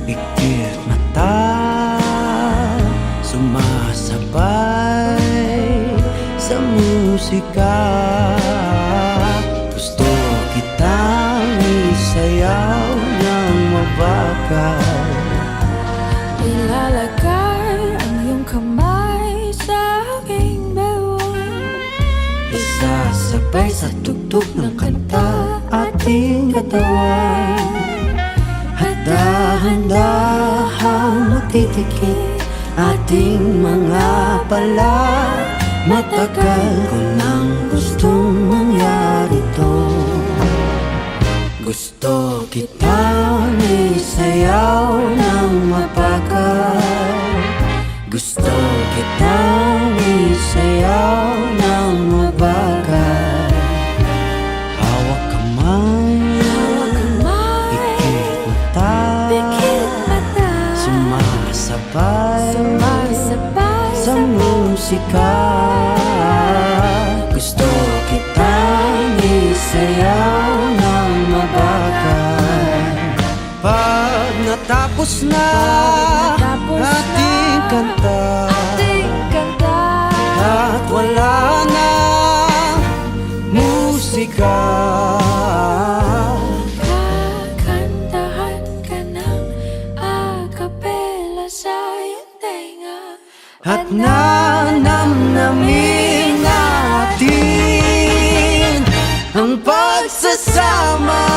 pikit mata, sumasabay sa musika. Gusto kitang isayaw ng mabakal. Ilalagay ang iyong kamay sa aking bewang. Isasabay sa tugtog ng kanta ating katawan. Handa-handahang magtitikit ating mga pala. Matagal ko nang gustong mangyari to. Gusto kitang isayaw ng mapakal. Gusto kitang isayaw ng mabakal. Hawak kamay, pikit mata, sumasabay sa musika. Gusto kitang isayaw ng mabakal. Pag natapos na ating kanta, at wala na musika, Kakantahan ka ng acapella sa iyong tenga. at nanamnamin natin ang pagsasama.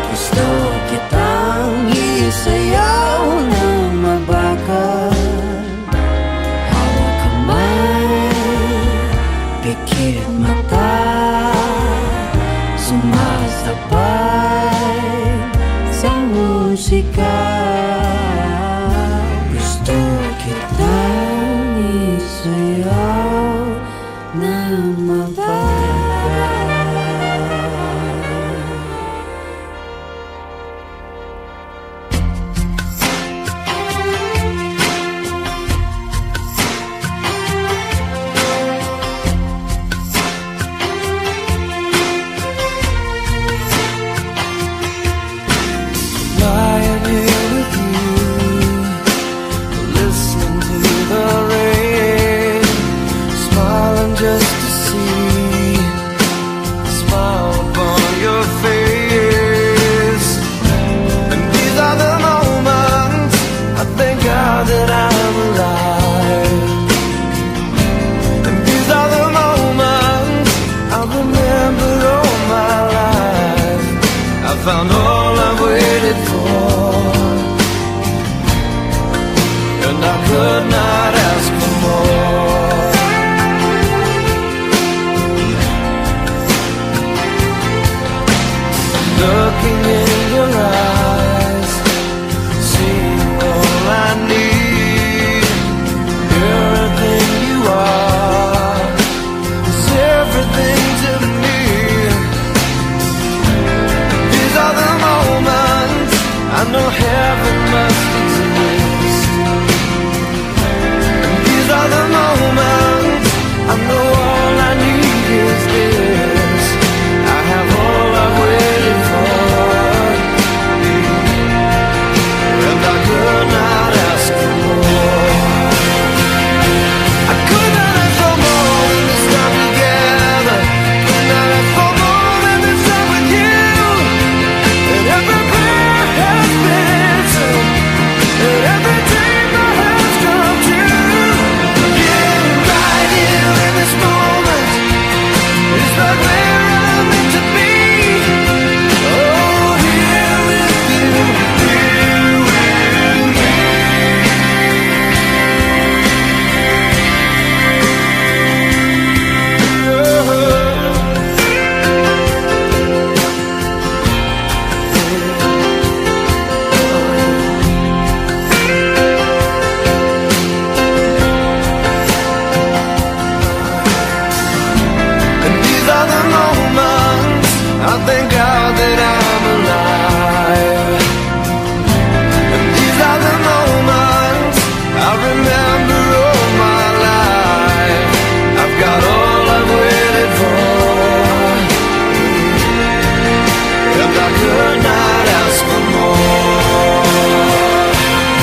Gusto kitang isayaw ng mabakal. Hawak kamay, pikit mata, sumasabay sa musika. found all I've waited for, and I could not ask for more. Looking in your eyes, seeing all I need. Everything you are is everything to me. These are the moments I know heaven must exist. And these are the moments I know all I need is this. I have all I've waited for, and I could not ask for more. I could not ask for more than this time together. Could not ask for more than this time with you. And every prayer has been answered, and every dream I have come true. Yeah, right here in this moment is right where I'm meant to be. Oh, here with you, here with me. And these are the moments I thank God that I'm alive. And these are the moments I remember all my life. I've got all I've waited for, and I could not ask for more.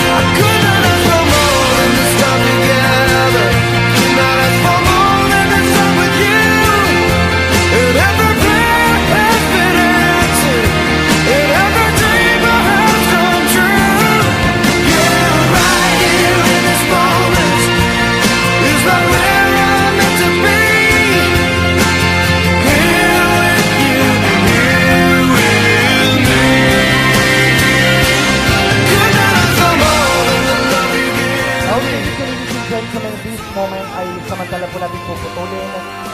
I could not ask for more than this time together. Could not ask for more than this time with you. And every prayer has been answered, and every dream I have come true. Yeah, right here in this moment is right where I'm meant to be. Here with you, here with me. Could not ask for more than the love you give. Okay, so ladies and gentlemen, this moment ay samantala po natin puputulin.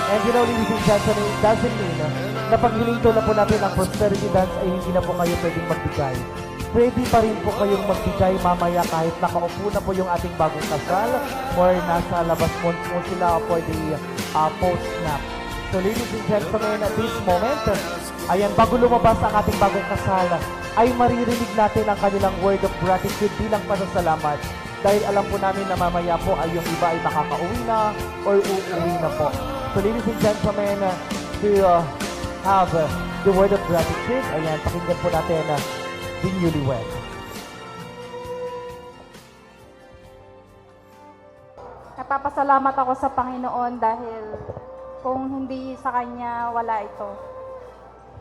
And you know, ladies and gentlemen, it doesn't mean na pag hininto na po natin ang prosperity dance ay hindi na po kayo pwedeng magbigay. Pwede pa rin po kayong magbigay mamaya kahit nakaupo na po yung ating bagong kasal or nasa labas mo sila for the post-snap. So ladies and gentlemen, at this moment, ayan, bago lumabas ang ating bagong kasal, ay maririnig natin ang kanilang word of gratitude bilang pasasalamat. Dahil alam po namin na mamaya po ay yung iba ay makakauwi na or uuwi na po. So ladies and gentlemen, to have the word of gratitude, ayan, pakinggan po natin the newlywed. Napapasalamat ako sa Panginoon dahil kung hindi sa Kanya, wala ito.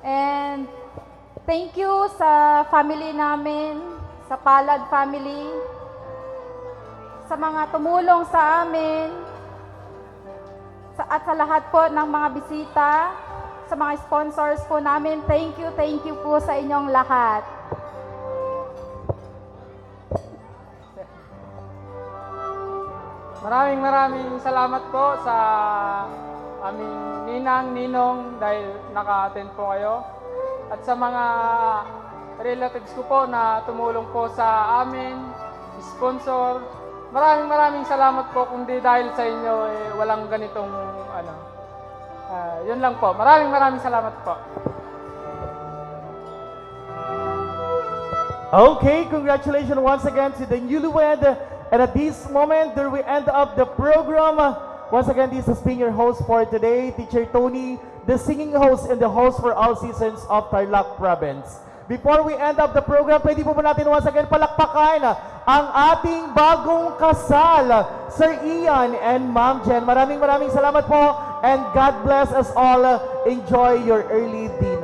And thank you sa family namin, sa Palad family, sa mga tumulong sa amin, at sa lahat po ng mga bisita, sa mga sponsors po namin. Thank you po sa inyong lahat. Maraming salamat po sa aming ninang, ninong dahil naka-attend po kayo. At sa mga relatives ko po na tumulong po sa amin, sponsor. Maraming salamat po. Kung di dahil sa inyo, walang ganitong yun lang po. Maraming salamat po. Okay, congratulations once again to the newlywed. And at this moment, there we end up the program. Once again, this has been your host for today, Teacher Tony, the singing host and the host for all seasons of Tarlac Province. Before we end up the program, pwede po natin once again palakpakan ang ating bagong kasal, Sir Ian and Ma'am Jen. Maraming salamat po and God bless us all. Enjoy your early dinner.